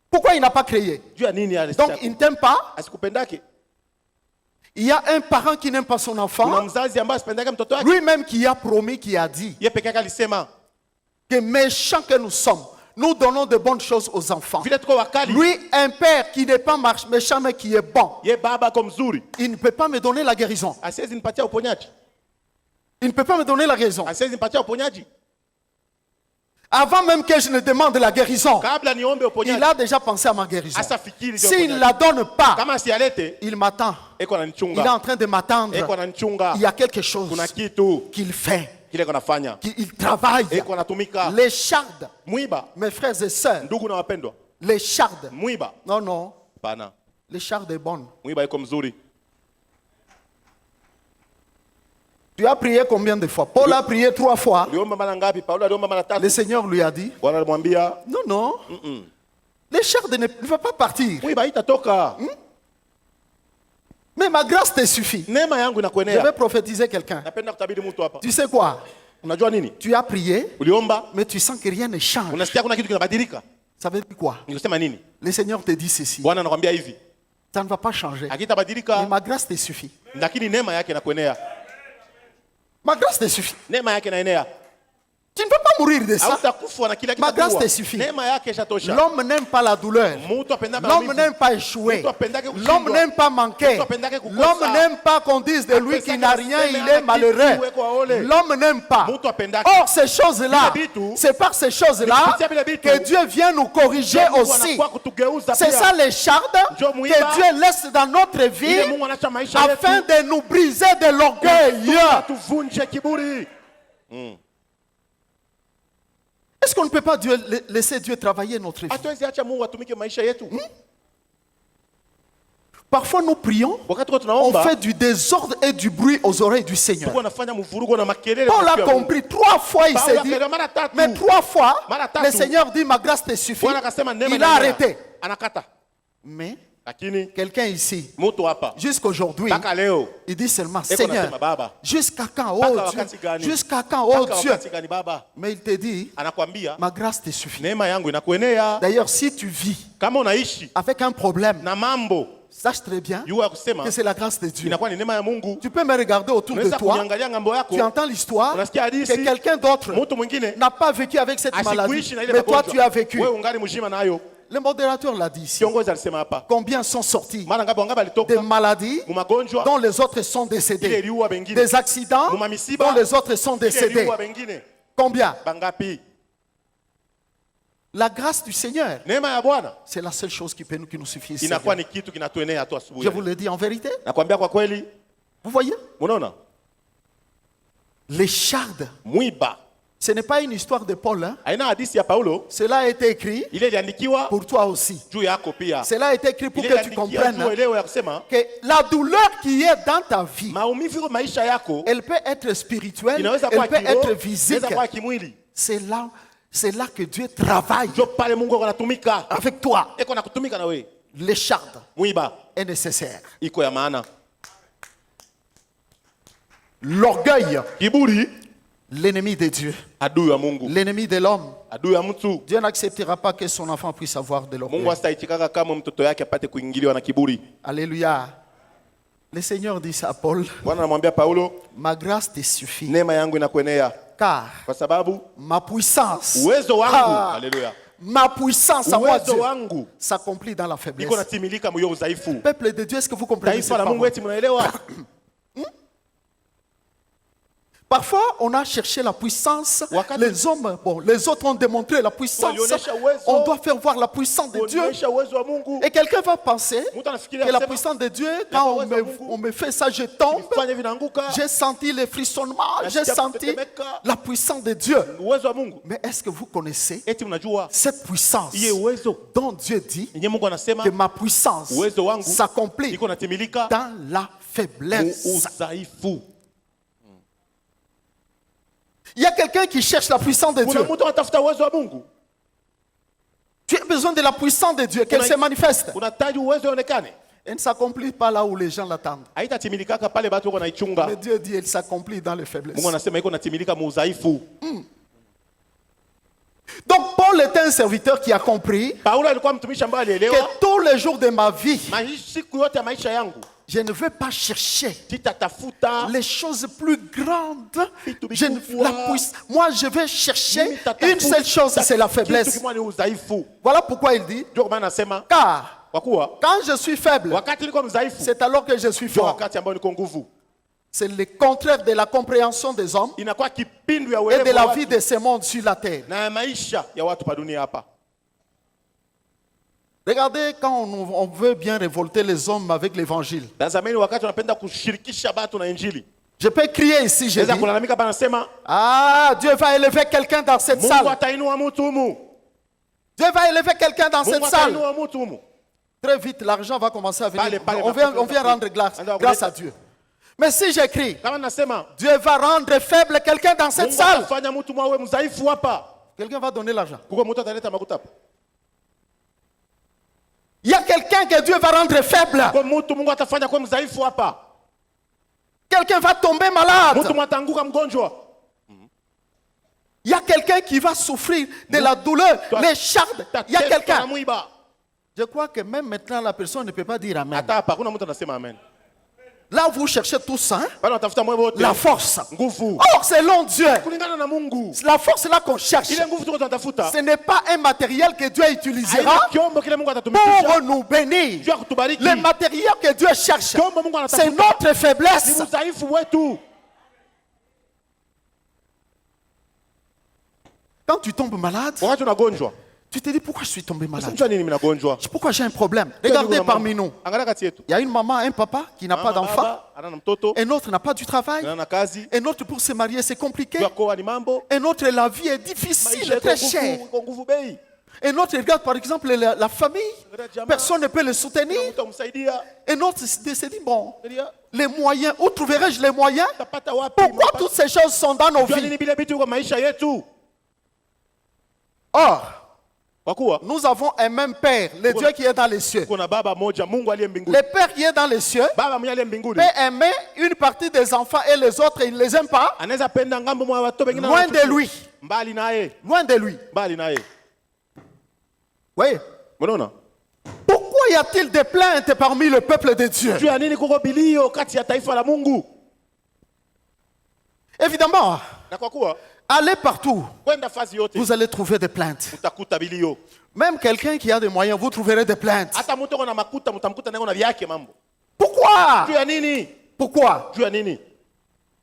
Pourquoi il n'a pas créé? Juu ya nini? Donc il ne t'aime pas. Asikupendake. Il y a un parent qui n'aime pas son Kuna enfant. mzazi ambaye asipendake mtoto wake, Lui-même qui a promis, qui a dit yeye peke yake alisema que méchants que nous sommes, nous donnons de bonnes choses aux enfants. vile tuko wakali, Lui, un père qui n'est pas méchant mais qui est bon, ye baba ako mzuri, il ne peut pas me donner la guérison. asiwezi nipatia uponyaji, Il ne peut pas me donner la guérison. asiwezi nipatia uponyaji Avant même que je ne demande la guérison, kabla niombe il uponyaji. a déjà pensé à ma guérison. Asa fikiri juu ya S'il ne uponyaji. la donne pas, Kama asialete il m'attend. eko Il est ananichunga, en train de m'attendre. eko ananichunga, Il y a quelque chose kuna kitu qu'il fait, kile eko nafanya, qu'il travaille. eko anatumika. Les chardes, Mwiba, mes frères et sœurs, ndugu na wapendwa, les chardes. mwiba Non, non, pana, les chardes est bonne. mwiba iko mzuri. Tu as prié combien de fois? Paul a prié 3 fois. Uliomba mara ngapi? Paulo aliomba mara Le tatu. Seigneur lui a dit, Bwana alimwambia non, non, les chardes ne vont pas partir. mwiba itatoka, Mais ma grâce te suffit. neema yangu Je vais inakuenea. prophétiser quelqu'un. Napenda kutabiri mtu hapa. Tu sais quoi? Unajua nini? Tu as prié, Uliomba, mais tu sens que rien ne change. unasikia kuna kitu kinabadilika. Ça veut dire quoi? Nikosema nini? Le Seigneur te dit ceci. Bwana anakuambia hivi, Ça ne va pas changer. Mais akitabadilika, ma grâce te suffit. lakini neema yake inakuenea. Ma grâce te suffit. Neema yake inaenea. Tu ne peux pas mourir de ça. Hautakufa na kila kitu. Ma grâce te suffit. Neema yake ishatosha. L'homme n'aime pas la douleur. Mtu apenda L'homme n'aime pas échouer. L'homme n'aime pas manquer. L'homme n'aime pas qu'on dise de lui qu'il n'a rien, il est malheureux. L'homme n'aime pas. Or, ces choses-là, c'est par ces choses-là que Dieu vient nous corriger aussi. C'est ça les chardes que Dieu laisse dans notre vie afin de nous briser de l'orgueil. Est-ce qu'on ne peut pas laisser Dieu travailler notre vie? Hatuwezi acha Mungu atumike maisha yetu. Parfois nous prions, Wakati kwa on tunaomba, fait du désordre et du bruit aux oreilles du Seigneur. tuko nafanya mvurugo na makelele. Paul kwa a Mungu. compris 3 fois, il Paulo s'est dit, akaelewa mara tatu. mais 3 fois, Mara tatu. le Seigneur dit, ma grâce te suffit. Bwana akasema neema Il a inaenea. arrêté. Anakata. Mais Lakini quelqu'un ici, mtu hapa jusqu'aujourd'hui, mpaka leo il dit seulement, eko Seigneur, nasema Baba, jusqu'à quand, mpaka oh wakati Dieu, gani? jusqu'à quand, oh Mpaka Dieu. wakati gani Baba? Mais il te dit, Anakwambia ma grâce te suffit. neema yangu inakuenea. D'ailleurs, si tu vis Kama unaishi avec un problème, na mambo sache très bien juu ya kusema que c'est la grâce de Dieu. inakuwa ni neema ya Mungu. Tu peux me regarder autour de Unaweza toi, kuangalia ngambo tu yako, entends l'histoire unasikia hadithi, que quelqu'un d'autre mtu mwingine n'a pas vécu avec cette maladie, asikuishi na ile mais toi magonjwa. tu as vécu. Wewe ungali mzima nayo. Le modérateur l'a dit ici. Kiongozi alisema hapa. Combien sont sortis Mara ngapi wangapi alitoka des maladies mu magonjwa dont les autres sont ile décédés, iliua wengine. des accidents Mu mamisiba dont les autres sont ile décédés. iliua wengine. Combien? Bangapi? La grâce du Seigneur, Neema ya Bwana c'est la seule chose qui peut nous suffire. inakuwa Seigneur. ni kitu kinatuenea tu asubuhi. Je vous le dis en vérité. Nakwambia kwa kweli, Vous voyez? unaona? Les chardes, Mwiba. ce n'est pas une histoire de Paul. Hein? Haina hadithi ya Paulo, Cela a été écrit ile iliandikiwa pour toi aussi. juu yako pia. Cela a été écrit pour Ile que tu iliandikiwa comprennes juu elewe ya kusema que la douleur qui est dans ta vie, maumivu kwa maisha yako elle peut être spirituelle, inaweza kuwa elle peut kiroho, être physique. inaweza kuwa kimwili. C'est là que Dieu travaille Ndio pale Mungu anatumika. avec toi. Eko na kutumika na wewe. Les chardes Mwiba est nécessaire. iko ya maana. L'orgueil, Kiburi l'ennemi de Dieu, adui ya Mungu. l'ennemi de l'homme. Adui ya mtu. Dieu n'acceptera pas que son enfant puisse avoir de Mungu l'orgueil. astaichikaka kama mtoto yake apate kuingiliwa na kiburi. Alléluia. Le Seigneur dit ça à Paul, Bwana anamwambia Paulo, ma grâce te suffit, neema yangu inakuenea car kwa sababu ma puissance, uwezo wangu, Ah. haleluya, ma puissance à moi, uwezo Dieu, wangu s'accomplit dans la faiblesse. iko natimilika myo udhaifu. Peuple de Dieu, est-ce que vous comprenez cette Taifa la Mungu parole? eti mnaelewa? Parfois, on a cherché la puissance. Wakati- Les hommes, bon, les autres ont démontré la puissance. Walionyesha uwezo. On doit faire voir la puissance de Dieu. Kuonyesha uwezo wa Mungu. Et quelqu'un va penser Mtu anafikiria que la kusema, puissance de Dieu, quand uwezo wa Mungu. on me fait ça, je tombe. Fanya vinaanguka. J'ai senti les frissonnements, j'ai Nasikia senti kutetemeka. la puissance de Dieu. Uwezo wa Mungu. Mais est-ce que vous connaissez Eti mnajua cette puissance iye uwezo dont Dieu dit yenye Mungu anasema que ma puissance uwezo wangu s'accomplit iko natimilika dans la faiblesse? udhaifu. Il y a quelqu'un qui cherche la puissance de Kuna Dieu. mtu anatafuta uwezo wa Mungu. Tu as besoin de la puissance de Dieu, qu'elle Kuna- se manifeste. Unahitaji uwezo uonekane. Elle ne s'accomplit pas là où les gens l'attendent. Haitatimilika pale watu wako naichunga. Mais Dieu dit elle s'accomplit dans les faiblesses. Mungu anasema iko natimilika mu udhaifu. Donc Paul était un serviteur qui a compris Paulo alikuwa mtumishi ambaye alielewa que tous les jours de ma vie, siku yote ya maisha yangu je ne veux pas chercher sitatafuta les choses plus grandes. Vitu Je ne- vikubwa. moi, je vais chercher Mimi tatafuta une seule chose, c'est la kitu faiblesse. kimoja ni udhaifu. Voilà pourquoi il dit, Ndio kwa maana nasema car kwa kuwa quand je suis faible, wakati niko mdhaifu c'est alors que je suis ndio fort. wakati ambao niko nguvu. C'est le contraire de la compréhension des hommes Inakuwa kipindu ya et de uelewa la wa vie watu de ce monde sur la terre. na ya maisha ya watu pa dunia hapa. Regardez quand on veut bien révolter les hommes avec l'évangile. Tazameni wakati wanapenda kushirikisha watu na injili. Je peux crier ici, je Naweza dis, kulalamika hapa nasema ah, Dieu va élever quelqu'un dans cette Mungu salle. atainua mtu humu. Dieu va élever quelqu'un dans cette Mungu salle. atainua mtu humu. Très vite, l'argent va commencer à venir. Pale, On vient rendre grâce à Dieu. Mais si j'écris, Kama nasema Dieu va rendre faible quelqu'un dans cette Mungu salle, atafanya mtu mwawe mdhaifu hapa. quelqu'un va donner l'argent. Kuko mtu ataleta makuta hapa. Il y a quelqu'un que Dieu va rendre faible. Kwa mtu Mungu atafanya kwa mdhaifu hapa. Quelqu'un va tomber malade. Mtu mwatanguka mgonjwa. Il y a quelqu'un qui va souffrir de la douleur, les chardes. Il y a quelqu'un. Mwiba. Je crois que même maintenant, la personne ne peut pas dire Amen. Hata hapa kuna mtu anasema amen. Là, vous cherchez tout ça, hein? Bado natafuta mwe wote. La force. Nguvu. Or, selon Dieu, Kulingana na Mungu. la force là qu'on cherche, Ile nguvu tuko tunatafuta. ce n'est pas un matériel que Dieu utilisera Haina kiombo kile Mungu atatumikisha. pour nous bénir. Juu ya kutubariki. Le matériel que Dieu cherche, Kiombo Mungu c'est anatafuta. notre Ni faiblesse. udhaifu wetu. Quand tu tombes malade, Wakati unagonjwa. tu te dis pourquoi je suis tombé malade? Unajua nini mimi nagonjwa? Pourquoi j'ai un problème? Regardez parmi nous. Angalia kati yetu. Il y a une maman, un papa qui n'a pas Mama, d'enfant. baba, ana na mtoto, Un autre n'a pas du travail. ana na kazi. Un autre pour se marier, c'est compliqué. Juu ya kuoa ni mambo. Un autre, la vie est Maisha difficile, yako très nguvu, chère. iko nguvu bei. Un autre regarde par exemple la famille. Personne ne peut le soutenir. Mtu amsaidia. Un autre se dit, bon, Ndio. les moyens, où trouverai-je les moyens? Tapata wapi? Pourquoi toutes ces choses sont dans nos Jua vies? nini bila vitu kwa maisha yetu? Or, Kwa kuwa nous avons un même Père, le Dieu qui est dans les cieux. kuna baba moja, Mungu aliye mbinguni. Le Père qui est dans les cieux Baba mwenye aliye mbinguni. peut aimer une partie des enfants et les autres, il ne les aime pas. Anaweza penda ngambo mwa watoto wengine. Loin de lui. Mbali naye. Loin de lui. Mbali naye. Oui. Unaona? Pourquoi y a-t-il des plaintes parmi le peuple de Dieu? Juu ya nini kuko bilio kati ya taifa la Mungu? Évidemment, Na kwa kuwa allez partout, kwenda fazi yote vous allez trouver des plaintes. utakuta bilio. Même quelqu'un qui a des moyens, vous trouverez des plaintes. Hata mtu ako na makuta mtamkuta naye na vyake mambo. Pourquoi? Juu ya nini? Pourquoi? Juu ya nini?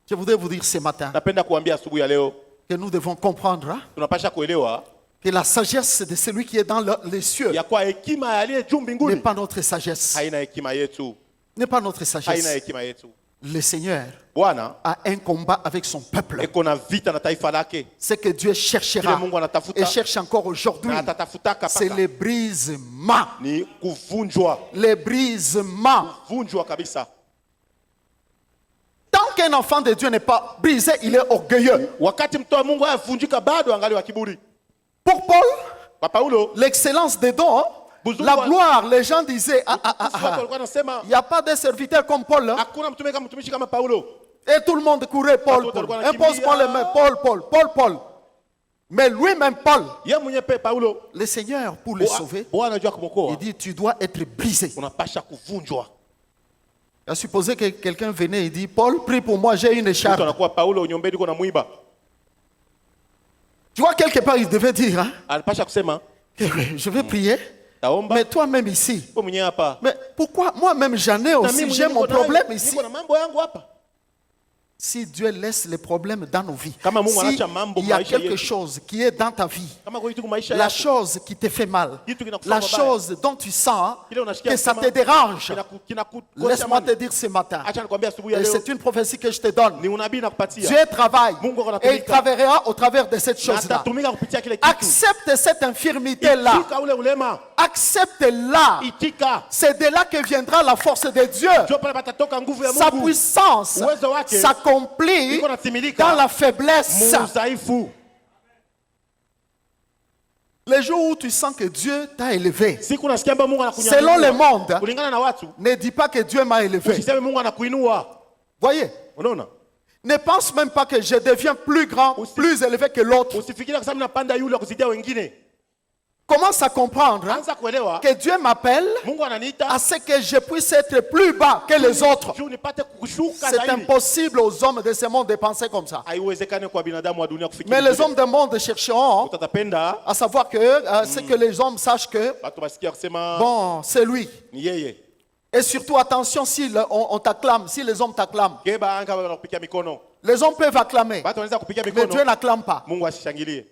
Je voudrais vous dire ce matin Napenda kuambia asubuhi ya leo que nous devons comprendre hein, tunapasha kuelewa que la sagesse de celui qui est dans les cieux ya kwa hekima ya aliye juu n'est mbinguni pas notre sagesse. haina hekima yetu. N'est pas notre Haina sagesse. hekima yetu. Le Seigneur Bwana a un combat avec son peuple. eko na vita na taifa lake. C'est que Dieu Kile cherchera Mungu anatafuta et cherche encore aujourd'hui. na atatafutaka C'est paka les brisements. ni kuvunjwa. Les brisements. Kuvunjwa kabisa. Tant qu'un enfant de Dieu n'est pas brisé, il est orgueilleux. Wakati mtoto wa Mungu hayavunjika bado angali wa kiburi. Pour Paul, Kwa Paulo l'excellence des dons, la gloire, les gens disaient, watu walikuwa nasema il n'y a pas de serviteur comme Paul. Hein? hakuna mtume kama mtumishi kama Paulo. Et tout le monde courait, Paul, Paul. Impose-moi les mains, Paul, Paul, Paul, Paul. Mais lui-même, Paul, Ye mwenye pe Paulo le Seigneur, pour le sauver, Bwana anajua il kumwokoa. dit, tu dois être brisé. Unapasha kuvunjwa. Il a supposé que quelqu'un venait et dit, Paul, prie pour moi, j'ai une Mtu écharpe. anakuwa Paulo unyombeni uko na mwiba. Tu vois, quelque part, il devait dire, hein, Alipasha kusema que je vais prier, taomba mais toi-même ici. wewe mwenyewe hapa. Mais pourquoi moi-même j'en ai Na aussi, mimi j'ai niko mon nayo, problème ici. niko na mambo yangu hapa. Si Dieu laisse les problèmes dans nos vies, Kama Mungu si anaacha mambo il y a maisha quelque yetu. chose qui est dans ta vie, Kama kwa kitu maisha la yako, chose qui te fait mal, kitu kinakufanya la mabaya, chose dont tu sens kile unasikia que ça kama te dérange, kinakukosha laisse-moi te amani. dire ce matin, Acha nikwambie asubuhi ya et leo, c'est une prophétie que je te donne. ni unabii nakupatia. Dieu travaille Mungu et il anatumika. travaillera au travers de cette Na chose-là. atatumika kupitia kile kitu. Accepte cette infirmité-là. Itika ule ulema. Accepte-la. Itika. C'est de là que viendra la force de Dieu. Ndio pale patatoka nguvu ya Sa Mungu. puissance Uwezo wake s'accomplit iko natimilika dans la faiblesse. mudhaifu. Les jours où tu sens que Dieu t'a élevé, Siku nasikia kwamba Mungu anakunyanyua. selon le monde, Kulingana na watu, ne dis pas que Dieu m'a élevé. usiseme Mungu anakuinua. Voyez, Unaona? ne pense même pas que je deviens plus grand, plus élevé que l'autre. Usifikiri kwa sababu napanda yule kuzidia wengine. Commence à comprendre Anza kuelewa que Dieu m'appelle Mungu ananiita à ce que je puisse être plus bas que les autres. juu nipate kushuka C'est zaidi. impossible aux hommes de ce monde de penser comme ça. Haiwezekani kwa binadamu wa dunia kufikiri. Mais les vile. hommes du monde chercheront Utatapenda à savoir que, c'est que les hommes sachent que, watu basikia kusema bon, c'est lui. ni yeye. Et surtout, attention, si on t'acclame, si les hommes t'acclament. Geba anga wanakupigia mikono. Les hommes peuvent acclamer, Watu wanaweza kupigia mais Dieu mikono. n'acclame pas. Mungu asishangilie.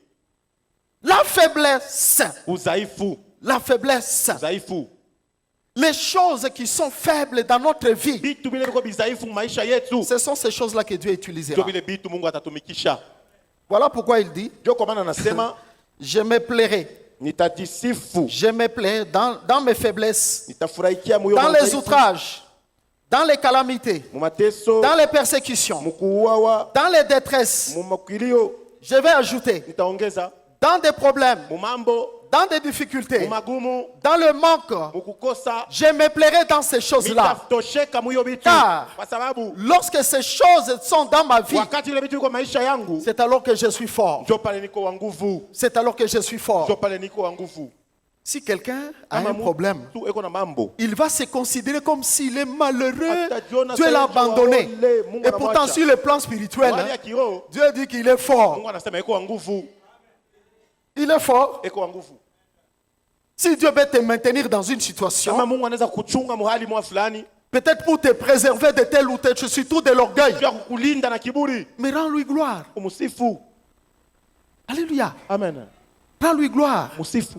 La faiblesse, Udhaifu, la faiblesse, udhaifu. les choses qui sont faibles dans notre vie, Vitu vile viko bidhaifu maisha yetu. ce sont ces choses-là que Dieu Ndio utilisera. vile vitu Mungu atatumikisha. Voilà pourquoi il dit, Ndio kwa maana anasema je me plairai, nitajisifu, je me plais dans mes faiblesses, nitafurahikia moyo dans les udhaifu, outrages, dans les calamités, mu mateso, dans les persécutions, mu kuuawa, dans les détresses. mu makilio, Je vais ajouter, nitaongeza dans des problèmes, mu mambo, dans des mu difficultés, magumu, dans le manque, mu kukosa, je me plairai dans ces choses-là. nitatosheka mu hiyo vitu. Car Kwa sababu lorsque ces choses sont dans ma vie, wakati ile vitu iko maisha yangu, c'est alors que je suis fort. ndio pale niko wa nguvu, C'est alors que je suis ndio fort. pale niko wa nguvu. Si quelqu'un a Kama un problème, mtu eko na mambo, il va se considérer comme s'il est malheureux. Atajiona Dieu l'a sasa abandonné. ole, Mungu Et pourtant, anamwacha. sur le plan spirituel, Hali ya kiroho, Dieu dit qu'il est fort. Mungu anasema eko wa nguvu, Il est fort. eko wa nguvu. Si Dieu veut te maintenir dans une situation, Kama Mungu anaweza kuchunga mahali mwa fulani, peut-être pour te préserver de telle ou telle chose, surtout de l'orgueil, pia kukulinda na kiburi, mais rends-lui gloire. umsifu. Alléluia. Amen. Rends-lui gloire. Musifu.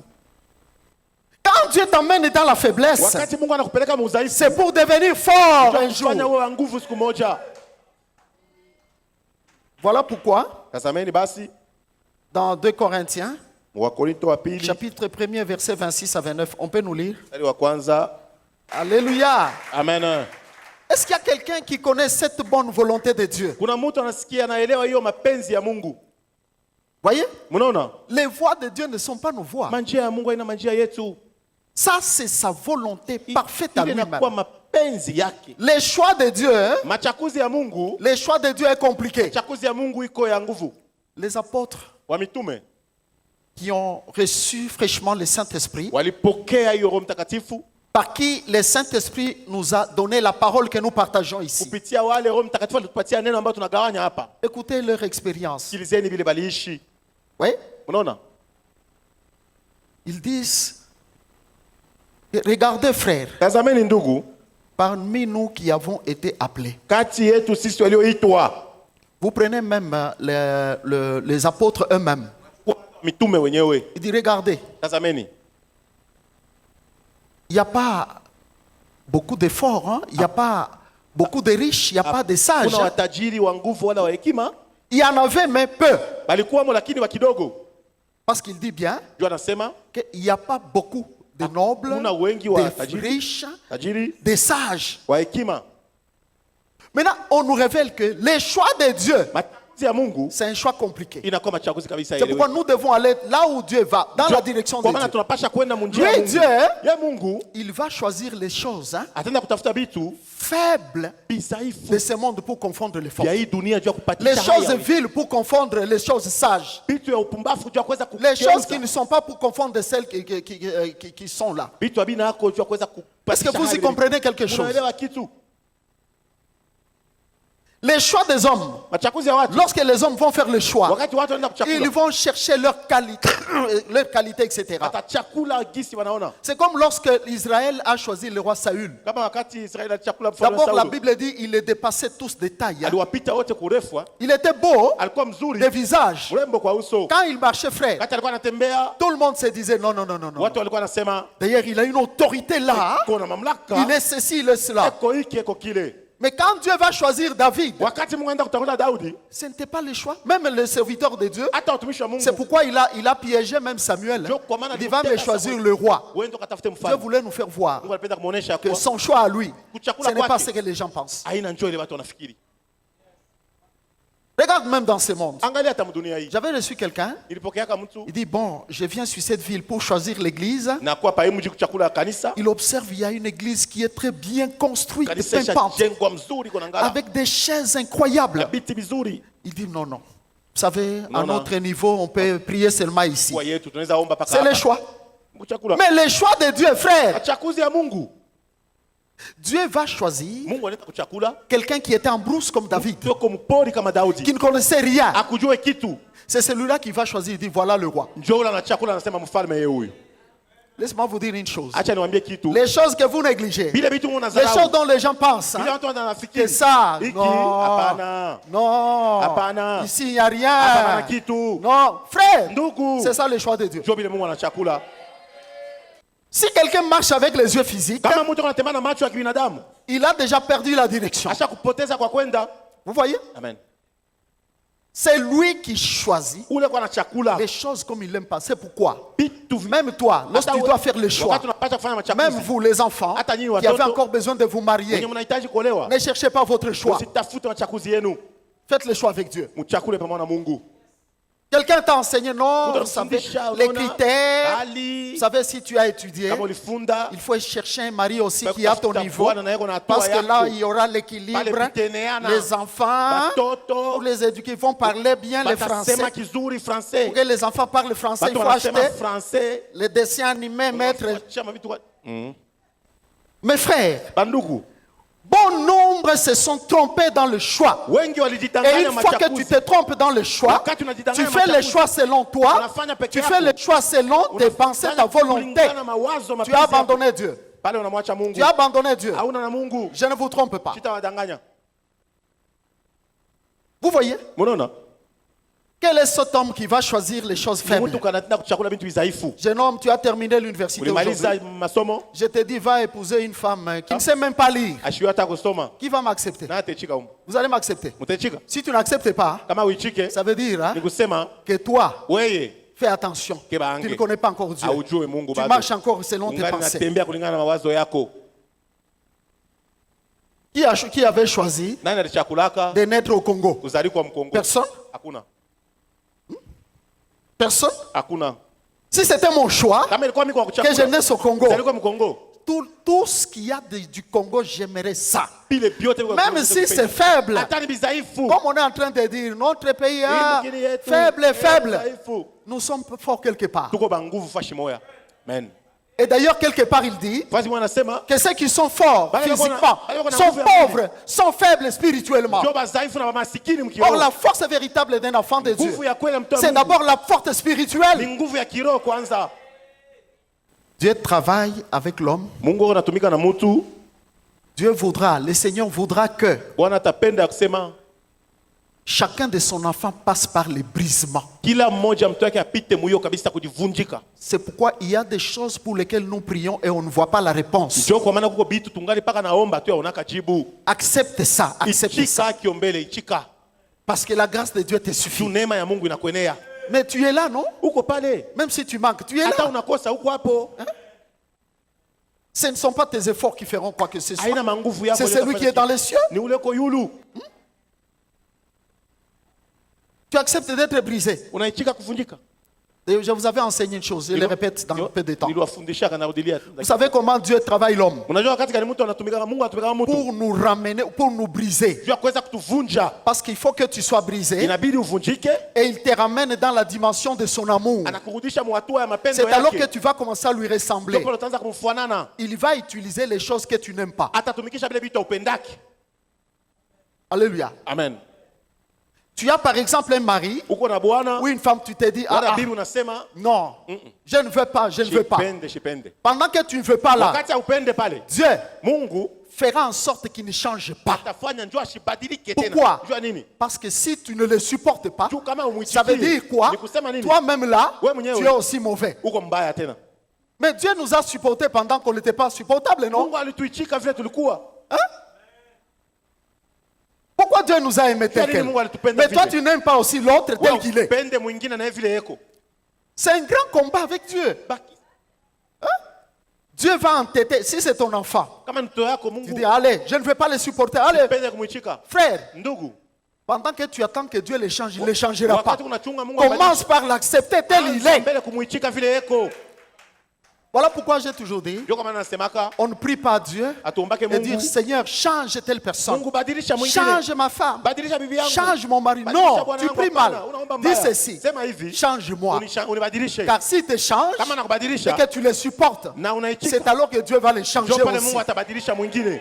Quand Dieu t'emmène dans la faiblesse, Wakati Mungu anakupeleka mudhaifu, c'est pour devenir fort un jour. kufanya wewe wa nguvu siku moja. Voilà pourquoi, Tazameni basi dans 2 Corinthiens, Wakorinto wa pili chapitre 1er, verset 26 à 29, on peut nous lire. mstari wa kwanza. Alléluia. Amen. Est-ce qu'il y a quelqu'un qui connaît cette bonne volonté de Dieu? Kuna mtu anasikia anaelewa hiyo mapenzi ya Mungu. Voyez, Mnaona? les voies de Dieu ne sont pas nos voies. Manjia ya Mungu haina manjia yetu. Ça, c'est sa volonté parfaite à Ile lui-même. inakuwa mapenzi yake. Les choix de Dieu, hein, Machakuzi ya Mungu, les choix de Dieu est compliqué. chakuzi ya Mungu iko ya nguvu. Les apôtres Wa mitume qui ont reçu fraîchement le Saint-Esprit, walipokea hiyo Roho Mtakatifu par qui le Saint-Esprit nous a donné la parole que nous partageons ici. kupitia wale Roho Mtakatifu alitupatia neno ambalo tunagawanya hapa. Écoutez leur expérience. Sikilizeni vile baliishi. Oui, Unaona? ils disent, regardez frères, Tazameni ndugu, parmi nous qui avons été appelés, kati yetu sisi walioitwa, vous prenez même les apôtres eux-mêmes. mitume wenyewe. Il dit, regardez, Tazameni. il n'y a pas beaucoup d'efforts, hein? Il n'y a pas beaucoup de riches, il n'y a pas de sages. Kuna Hein? watajiri wa nguvu wala wa hekima, Il y en avait, mais peu. balikuwamo lakini wa kidogo. Parce qu'il dit bien Ndio anasema qu'il n'y a pas beaucoup de nobles, kuna wengi wa de tajiri, riches, tajiri de sages. wa hekima. Maintenant, on nous révèle que les choix de Dieu, Machaguzi ya Mungu c'est un choix compliqué. inakuwa machaguzi kabisa C'est pourquoi ile. nous devons aller là où Dieu va, dans la direction Kwa de maana Dieu. tunapasha kwenda munjia ya Lui, Mungu. Dieu, Ya Mungu il va choisir les choses hein, ataenda kutafuta vitu faibles bisaifu de ce monde pour confondre les forces. vya hii dunia juu ya Les kupatisha choses haya. viles pour confondre les choses sages. Vitu ya upumbavu juu ya kuweza Les choses qui kugeuza. ne sont pas pour confondre celles qui sont là. Vitu habina yako juu ya kuweza Est-ce kupatisha que vous y haya. comprenez quelque chose? Unaelewa kitu? Les choix des hommes, machakuzi ya watu lorsque les hommes vont faire le choix, wakati watu wanaenda ils kuchakula vont chercher leur qualité, etc. watachakula gisi wanaona. C'est comme lorsque Israël a choisi le roi Saül. Kama wakati Israeli alichakula mfalme D'abord, la Sauli, Bible dit il les dépassait tous de taille. aliwapita wote kurefu, Il était beau alikuwa mzuri, de visage. mrembo kwa uso. Quand il marchait, frère, Wakati alikuwa anatembea, tout le monde se disait non, non, non, non, non. watu walikuwa wanasema D'ailleurs, il a une autorité là. kuna mamlaka, Il est ceci, il est cela. eko hiki eko kile. Mais quand Dieu va choisir David, Wakati Mungu anaenda kutafuta Daudi, ce n'était pas le choix. Même le serviteur de Dieu, hata watumishi wa Mungu, c'est pourquoi il a piégé même Samuel. Dieu commande à Il va me Dieu choisir le roi. wewe ndo katafute Dieu mfalme. voulait nous faire voir Mungu alipenda kumuonesha que kwa son choix à lui, kuchakula ce n'est pas kwake ce que les gens pensent. haina njoo ile watu wanafikiri. Regarde même dans ce monde. Angalia hata mdunia hii. J'avais reçu quelqu'un, Nilipokeaka mtu il dit, bon, je viens sur cette ville pour choisir l'église. na kwa pa mji kuchakula kanisa, Il observe, il y a une église qui est très bien construite, kanisa pimpante, ishajengwa mzuri kuna ngala. avec des chaises incroyables. Biti vizuri. Il dit, non, non. Vous savez, à Non, non. notre niveau, on peut prier seulement ici. Kwa yetu tunaweza omba paka C'est le hapa. choix. Kuchakula. Mais le choix de Dieu, frère, Machakuzi ya Mungu. Dieu va choisir Mungu anaenda kuchakula. quelqu'un qui était en brousse comme David, Toko mpori kama Daudi. qui ne connaissait rien. Akujue kitu. C'est celui-là qui va choisir, il dit, voilà le roi. Njoo ula anachakula anasema mfalme yeye huyu. Laisse-moi vous dire une chose. Acha niwaambie kitu. Les choses que vous négligez, Bila vitu les unazarau. choses dont les gens pensent, Bila hein, watu que wanafikiri. ça, Hiki non, hapana. non, Hapana. ici il n'y a Hapana rien. kitu. Non, frère, Ndugu. c'est ça le choix de Dieu. Njoo bila Mungu anachakula. Si quelqu'un marche avec les yeux physiques, Kama mtu anatembea na macho ya kibinadamu, il a déjà perdu la direction. acha kupoteza kwa kwenda. Vous voyez? Amen. C'est lui qui choisit Ule kwa anachakula. les choses comme il l'aime pas. C'est pourquoi. Vitu Même toi, lorsque tu dois faire le choix, Wakati unapata kufanya machakuzi. même vous les enfants Hata nyinyi qui avez watoto, encore besoin de vous marier, wenye mnahitaji kuolewa. ne cherchez pas votre choix. Usitafute machakuzi yenu. Faites le choix avec Dieu. Mchakule pamoja na Mungu. Quelqu'un t'a enseigné, non, Mtu vous savez, anakufundisha, les unaona, critères. hali, Vous savez, si tu as étudié, kama ulifunda, il faut chercher un mari aussi Faut qui est à ton kutafuta niveau. bwana na yeye kuna hatua Parce que yako. là, il y aura l'équilibre. Pale kuteneana. Les enfants, Batoto, pour les éduquer, ils vont parler bien le français. batasema kizuri français. Pour que les enfants parlent français, il Watu faut wanasema acheter français. les dessins animés, mettre. Chama vitu kwa- Mes frères, Bandugu, bon nombre se sont trompés dans le choix. wengi Et walijidanganya une fois que tu machakuzi. te trompes dans le choix, Wakati unajidanganya tu fais le machakuzi, choix selon toi, unafanya peke tu yako. fais le choix selon tes pensées, ta volonté. Kulingana na mawazo, Tu as mapenzi yako. abandonné Dieu. Pale unamwacha Mungu. Tu as abandonné Dieu. Hauna na Mungu. Je ne vous trompe pas. Sitawadanganya. Vous voyez? Munaona? Quel est cet homme qui va choisir les choses faibles? Mtu kanaenda kuchakula vitu vidhaifu. Jeune homme, tu as terminé l'université Ulimaliza aujourd'hui. masomo, Je te dis, va épouser une femme qui ne sait même pas lire. ashiwe hata kusoma. Qui va m'accepter? Na atechika huko. Vous allez m'accepter. Mutechika. Si tu n'acceptes pas, Kama uichike, ça veut dire hein, ni kusema que toi, wewe fais attention. Kebange. Tu ne connais pas encore Dieu. haujue Mungu Tu bado. marches encore selon tes Ungali pensées. natembea kulingana na mawazo yako. Qui avait choisi Nani alichakulaka de naître au Congo? kuzalikwa Mkongo? Personne. Hakuna. Personne. Hakuna. Si c'était mon choix, Kama ilikuwa mimi kwa que je kuchakula. naisse au Congo, Kuzalikwa Mkongo. tout ce qu'il y a du Congo, j'aimerais ça. Pile biote kwa Même Kongo, si c'est faible, hata ni bizaifu. comme on est en train de dire, notre pays est Mkini yetu, faible, faible. bizaifu. Nous sommes forts quelque part. Tuko banguvu fashi moya. Amen. Et d'ailleurs, quelque part, il dit Fashi moya anasema que ceux qui sont forts Bale bako na- physiquement bale bako na sont nguvu ya pauvres, sont faibles spirituellement. ndio bazaifu na masikini Or, mkiroho. la force véritable d'un enfant de Dieu, Nguvu ya kweli ya mtu wa c'est Mungu d'abord la force ni spirituelle. nguvu ya kiroho kwanza. Dieu travaille avec l'homme. Mungu anatumika na mtu. Dieu voudra, le Seigneur voudra que Bwana atapenda kusema chacun de son enfant passe par les brisements. kila mmoja mtu wake apite muyo kabisa kujivunjika. C'est pourquoi il y a des choses pour lesquelles nous prions et on ne voit pas la réponse. Ndio kwa maana kuko bitu tungali paka naomba tu aonaka jibu. Accepte ça, accepte ça. Ichika kiombele ichika. Parce que la grâce de Dieu te suffit. Tu neema ya Mungu inakuenea. Mais tu es là, non? Uko pale. Même si tu manques, tu es Hata là. unakosa uko hapo. Ce ne sont pas tes efforts qui feront quoi que ce soit. Haina manguvu yako. C'est celui qui est dans les cieux. Ni ule ko yulu. Tu acceptes d'être brisé. Unaichika kuvunjika. Et je vous avais enseigné une chose, je le répète dans un peu de temps. Niliwafundisha kana rudilia. Vous savez comment Dieu travaille l'homme? Unajua wakati gani mtu anatumika Mungu anatumika kama mtu. Pour nous ramener, pour nous briser. Jua kuweza kutuvunja. Parce qu'il faut que tu sois brisé Inabidi uvunjike. et il te ramène dans la dimension de son amour. Anakurudisha mwatua ya mapendo C'est alors que yake. tu vas commencer à lui ressembler. Ndipo utaanza kumfuanana. Il va utiliser les choses que tu n'aimes pas. Atatumikisha vile vitu upendaki. Alléluia. Amen. Tu as par exemple un mari Uko na bwana ou une femme, tu te dis, wala bibi unasema non, je ne veux pas, je ne veux pas. shipende. Pendant que tu ne veux pas là, Wakati upende pale, Dieu Mungu fera en sorte qu'il ne change pas. atafanya njoo ashibadilike tena. Pourquoi? Jua nini? Parce que si tu ne le supportes pas, Tu kama ça veut dire quoi? Ni kusema nini? Toi-même là, Ouais, mwenyewe. tu es aussi mauvais. Uko mbaya tena. Mais Dieu nous a supportés pendant qu'on n'était pas supportable, non? Mungu alituichika vile tulikuwa. Pourquoi Dieu nous a aimés tel Kwa nini quel? Mungu alitupenda Mais toi, vile? tu n'aimes pas aussi l'autre tel qu'il est. Pende mwingine na vile yeko. C'est un grand combat avec Dieu. Baki. Dieu va entêter. Si c'est ton enfant, Kama mtoto yako tu Mungu dis, allez, je ne vais pas les supporter. Allez, pende kumwichika. frère, Ndugu, pendant que tu attends que Dieu les change, il ne les changera pas. wakati unachunga Mungu Commence par l'accepter tel il est. mbele kumwichika vile yeko. Voilà pourquoi j'ai toujours dit, Ndio kama nasemaka on ne prie pas Dieu atuombake et dire, Mungu. Seigneur, change telle personne. Mungu badilisha mwingine. Change ma femme. Badilisha bibi yangu. Change mon mari. Badilisha Non, bwana tu yangu, pries hapana, mal. unaomba Dis mbaya. ceci. Sema hivi. Change-moi. Unibadilishe. Car si te change Kama et nakubadilisha que tu les supportes, na unaichika, c'est alors que Dieu va les changer ndio pale aussi. Mungu atabadilisha mwingine.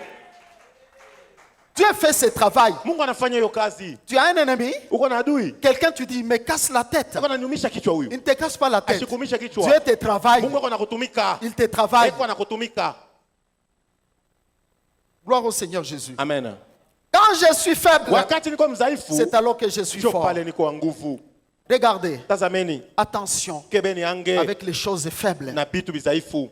Dieu fait ce travail. Mungu anafanya hiyo kazi. Tu as un ennemi, Uko na adui, quelqu'un tu dis, il me casse la tête. sasa ananyumisha kichwa huyu. Il ne te casse pas la tête. Ashikumisha kichwa. Dieu te travaille. Mungu ako nakutumika. Il te travaille. Eko anakutumika. Gloire au Seigneur Jésus. Amen. Quand je suis faible, Wakati niko mdhaifu, c'est alors que je suis ndio fort. pale niko nguvu. Regardez, Tazameni, attention kebeni ange avec les choses faibles. na bitu bizaifu.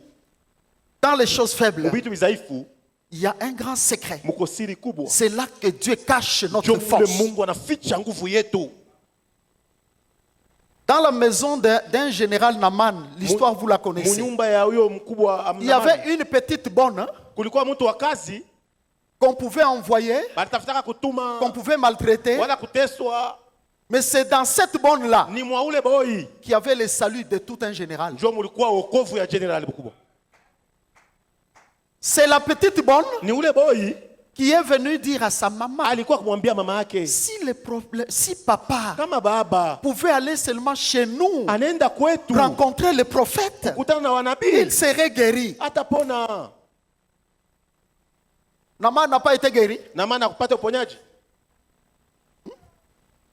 Dans les choses faibles, Bitu bizaifu, il y a un grand secret. muko siri kubwa. C'est là que Dieu cache notre Ndio mule force. Mungu anaficha nguvu yetu. Dans la maison d'un général Naman, l'histoire vous la connaissez. Munyumba ya huyo mkubwa Il y avait une petite bonne hein, kulikuwa mtu wa kazi qu'on pouvait envoyer, balitafutaka kutuma qu'on pouvait maltraiter. wala kuteswa, Mais c'est dans cette bonne-là ni mwa ule boy qu'il y avait le salut de tout un général. ndio mulikuwa wokovu ya general mkubwa. C'est la petite bonne Ni ule boy qui est venue dire à sa maman, alikuwa kumwambia mama yake, si papa kama baba pouvait aller seulement chez nous, anaenda kwetu rencontrer le prophète, kukutana na wanabii il serait guéri. atapona. Naman n'a pas été guéri. Na maana kupata uponyaji,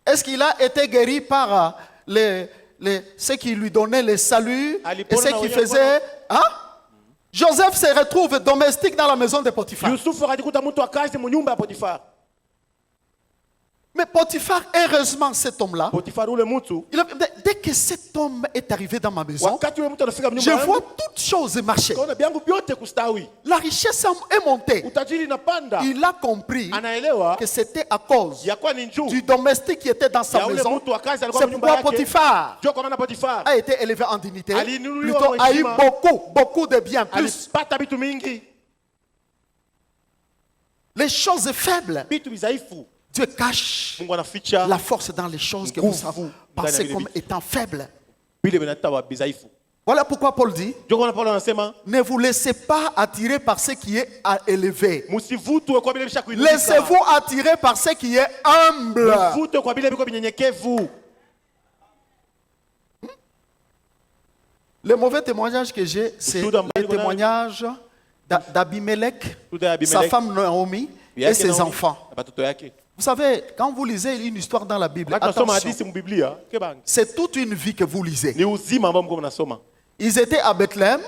Est-ce qu'il a été guéri par ceux qui lui donnaient le salut et ceux qui faisaient... Hein? Joseph se retrouve domestique dans la maison de Potiphar. Yusufu akajikuta mtu wa kazi munyumba ya Potifar. Mais Potiphar, heureusement, cet homme-là, Potifar ule mtu, dès que cet homme est arrivé dans ma maison, wakati ule mtu anafika je mnyumba vois yangu, toutes choses marcher. kaona vyangu vyote kustawi, La richesse est montée. utajiri inapanda. Il a compris Anaelewa que c'était à cause ya kwa ni njuu du domestique qui était dans sa ya ule maison. mtu wa kazi alikuwa C'est mnyumba pourquoi yake. Potiphar Ndio kwa maana Potifar a été élevé en dignité, aliinuliwa plutôt a eu heshima. beaucoup de biens, plus. alipata vitu mingi, Les choses faibles, vitu vizaifu Dieu cache Mungu anaficha la force dans les choses que vous Nguvu pensez ndani ya comme vitu. étant faibles. vile vinatawa bizaifu. Voilà pourquoi Paul dit, Ndio kwa maana Paulo anasema ne vous laissez pas attirer par ce qui est élevé. msivutwe kwa vile visha kuinuka. Laissez-vous attirer par ce qui est humble. Msivutwe kwa vile viko vinyenyekevu. Le mauvais témoignage que j'ai, c'est le témoignage d'Abimelech, sa femme Naomi et ses enfants. Vous savez, quand vous lisez une histoire dans la Bible, attention, c'est toute une vie que vous lisez. Ils étaient à Bethléem,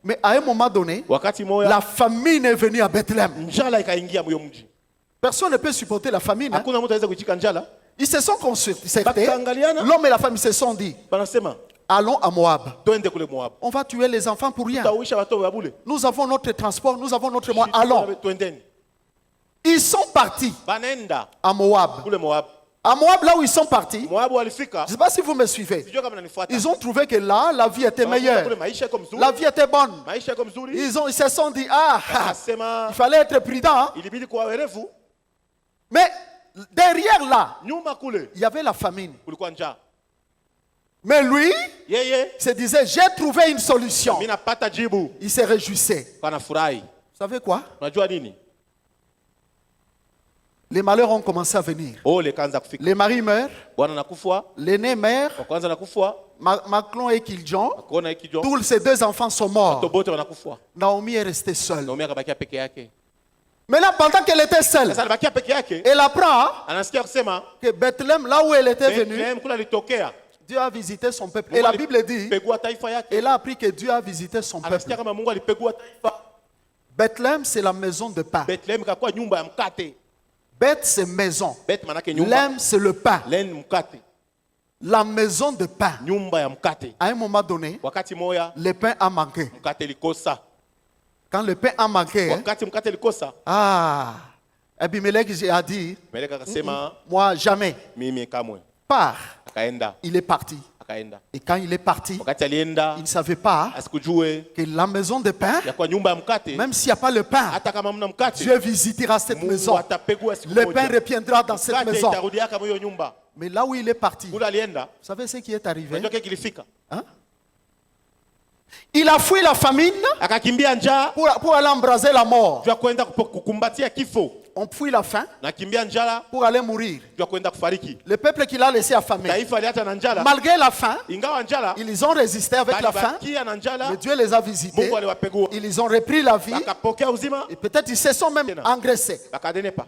mais à un moment donné, la famine est venue à Bethléem. Personne ne peut supporter la famine. Hein? Ils se sont concertés. L'homme et la femme se sont dit, allons à Moab. On va tuer les enfants pour rien. Nous avons notre transport, nous avons notre moyen. Allons. Ils sont partis à Moab. À Moab, là où ils sont partis, je ne sais pas si vous me suivez. Ils ont trouvé que là, la vie était meilleure. La vie était bonne. Ils se sont dit, il fallait être prudent. Hein? Mais derrière là, il y avait la famine. Mais lui, il se disait, j'ai trouvé une solution. Il se réjouissait. Vous savez quoi? Les malheurs ont commencé à venir. Les maris meurent. L'aîné meurt. Maclon et Kiljon. Tous ces deux enfants sont morts. Naomi est restée seule. Maintenant, pendant qu'elle était seule, Sasa alibakia peke yake. elle apprend Anasikia kusema que Bethléem, là où elle était venue, Bethlehem kula litokea. Dieu a visité son peuple. Et la Bible dit, Pegua taifa yake. elle a appris que Dieu a visité son peuple. Anasikia kama Mungu alipegua taifa. Bethléem, c'est la maison de pain. Bethlehem ikakuwa nyumba ya mkate. Beth, c'est maison. Bet manake nyumba. Lem, c'est le pain. Len mkate. La maison de pain. Nyumba ya mkate. À un moment donné, Wakati moya le pain a manqué. mkate likosa. Quand le pain a manqué, Wakati mkate likosa. Abimelech a dit, Meleka akasema moi jamais. mimi kamwe. Pars. Akaenda. Il est parti. Akaenda. Et quand il est parti, Wakati alienda il ne savait pas asikujue que la maison de pain, ya kwa nyumba ya mkate même s'il n'y a pas le pain, hata kama mna mkate Dieu visitera cette Mungu maison. atapegua siku Le pain moja. reviendra dans cette Mkate maison. itarudia kama hiyo nyumba. Mais là où il est parti, vous Kula alienda. savez ce qui est arrivé? Unajua kile kilifika. Hein? Il a fui la famine Akakimbia njaa pour aller embraser la mort. juu ya kwenda kukumbatia kifo. On fuit la faim Nakimbia njala pour aller mourir. juu ya kwenda kufariki. Le peuple qu'il a laissé affamé. Taifa aliacha na njala. Malgré la faim, Ingawa njala ils ont résisté avec la faim. balibakia na njala. Mais Dieu les a visités. Mungu aliwapegua. Ils ont repris la vie. Bakapokea uzima. Et peut-être ils se sont même engraissés. Bakadenepa.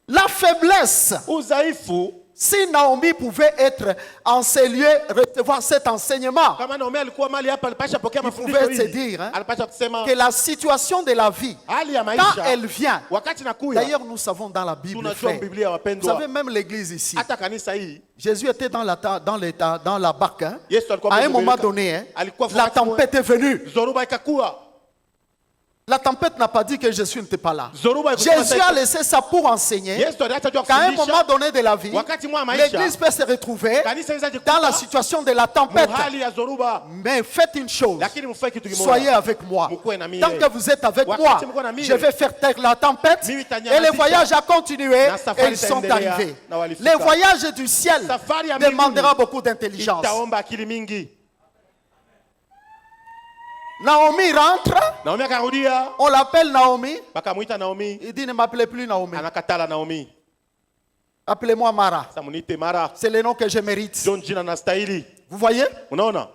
La faiblesse. Udhaifu. Si Naomi pouvait être en ces lieux, recevoir cet enseignement, Kama Naomi alikuwa mali hapa alipasha pokea il mafundisho pouvait se hili. dire hein, Alipasha kusema que la situation de la vie, hali ya quand maisha elle vient, wakati nakuya. d'ailleurs nous savons dans la Bible, Tunajua frère, Biblia vous wapendwa. savez même l'église ici, Hata kanisa hii Jésus était dans la barque, hein. Yesu alikuwa À un amebebeka. moment donné, hein, Alikuwa la wakati tempête est venue. Zoruba ikakuwa. La tempête n'a pas dit que Jésus n'était pas là. Zoruba ikakuwa. Jésus a laissé ça pour enseigner Yesu aliacha jua qu'à un moment kufundisha. donné de la vie, Wakati mwa maisha. l'église peut se retrouver Kanisa inaweza jikuta dans la situation de la tempête. muhali ya Zoruba. Mais faites une chose. Lakini mfanye kitu kimoja. Soyez avec moi. Mkuwe na mie. Tant que vous êtes avec moi, Wakati mko na mie. je vais faire taire la tempête. Mimi Et itanyamazisha. le voyage a continué. Na safari Et ils sont itaendelea. arrivés. Na walifika. Le voyage du ciel Safari ya demandera mbinguni beaucoup d'intelligence. itaomba akili mingi. Naomi rentre. Naomi akarudia. On l'appelle Naomi. Bakamuita Naomi. Il dit ne m'appelez plus Naomi. Anakatala Naomi. Appelez-moi Mara. Sasa munite Mara. C'est le nom que je mérite. John jina nastahili. Vous voyez? Unaona?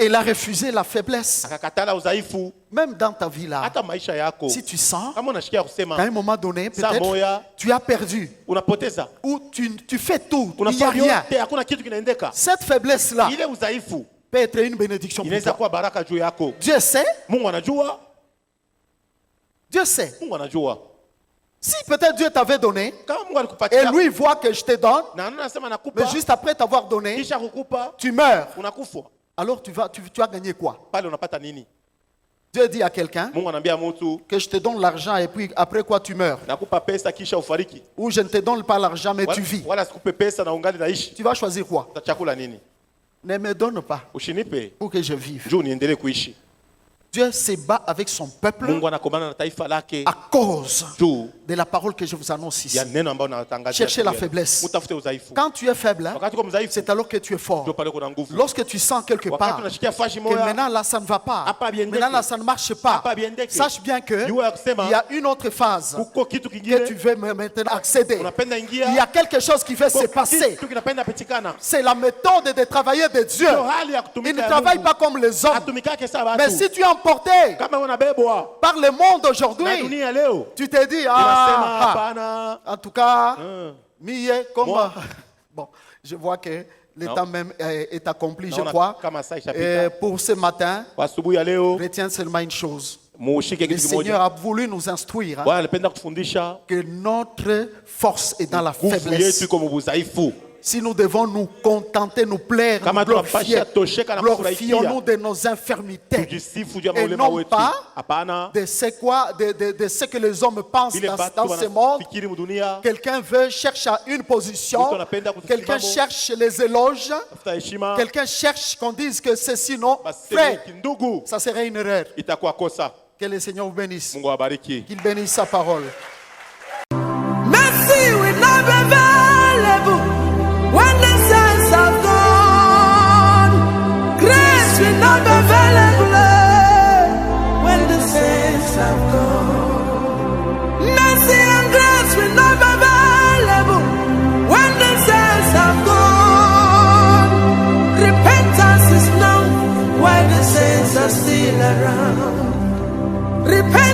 Elle a refusé la faiblesse. Akakatala udhaifu. Même dans ta vie là, Hata maisha yako. si tu sens Kama unashikia qu'à kusema un moment donné, Saa peut-être moya. tu as perdu. unapoteza. Ou tu fais tout. Il n'y a Unafanya rien. yote hakuna kitu kinaendeka. Cette faiblesse-là Ile udhaifu peut être une bénédiction pour inaweza toi. kuwa baraka juu yako. Dieu sait. Mungu anajua. Dieu sait. Mungu anajua. Si peut-être Dieu t'avait donné, Kama Mungu et alikupatia lui voit que je te donne, na anasema mais nakupa juste après t'avoir donné, kisha kukupa tu meurs. unakufa. Alors tu as gagné quoi? Pale unapata nini? Dieu dit à quelqu'un Mungu anaambia mtu que je te donne l'argent et puis après quoi tu meurs. nakupa pesa kisha ufariki. Ou je ne te donne pas l'argent mais tu vis. Wala sikupe pesa na ungali naishi. Tu vas choisir quoi? Utachakula nini? Ne me donne pas Ushinipe pour que je vive. juu niendelee kuishi. Dieu se bat avec son peuple Mungu anakomana na taifa lake à cause juu de la parole que je vous annonce ici. ya neno ambalo natangazia. Cherchez la faiblesse. Utafute udhaifu. Quand tu es faible, hein, Wakati uko mdhaifu c'est alors que tu es fort. ndio pale kuna nguvu. Lorsque tu sens quelque Wakati part unashikia fashi que moja maintenant là ça ne va pas, Hapa biendeke. maintenant là ça ne marche pas, Hapa biendeke. sache bien que Jua ya kusema il y a une autre phase kuko kitu que tu kingine veux maintenant accéder. unapenda Il y a ingia. quelque chose qui va se Kuko passer. kitu kinapenda pitikana. C'est la méthode de travailler de Dieu. Ndio hali ya Il kutumika ne ya travaille Mungu. pas comme les hommes. Atumikake sawa Mais watu. si tu es emporté Kama unabebwa par le monde na aujourd'hui, dunia leo tu te dis, unasema ah, hapana. en tout cas, Mm. Miye, comme... Moi. Bon, je vois que le Non. temps même est accompli, je Naona crois. kama saa ishapita. Et pour ce matin, Kwa asubuhi ya leo retiens seulement une chose. mushike Le kitu Seigneur kimoja. a voulu nous instruire hein, Bwana anapenda kutufundisha que notre force est dans la nguvu yetu faiblesse. iko mudhaifu. Si nous devons nous contenter, nous plaire, Kama nous glorifier, tunapasha tosheka na glorifions-nous kufurahikia de nos infirmités tujisifu juu ya et maulema non wetu. pas Hapana, de ce que les hommes pensent vile dans batu ce monde. wanafikiri mudunia. Quelqu'un veut chercher une position, Mtu anapenda kusimama. quelqu'un cherche les éloges, Tafuta heshima, quelqu'un cherche qu'on dise que c'est sinon. basi Frère, kindugu ça serait une erreur. itakuwa kosa. Que le Seigneur vous bénisse, Mungu awabariki. qu'il bénisse sa parole. Mercy will not be available when the saints have gone. Grace will not be available when the saints have gone. Mercy and grace will not be available when the saints have gone. Repentance is known while the saints are still around. Repent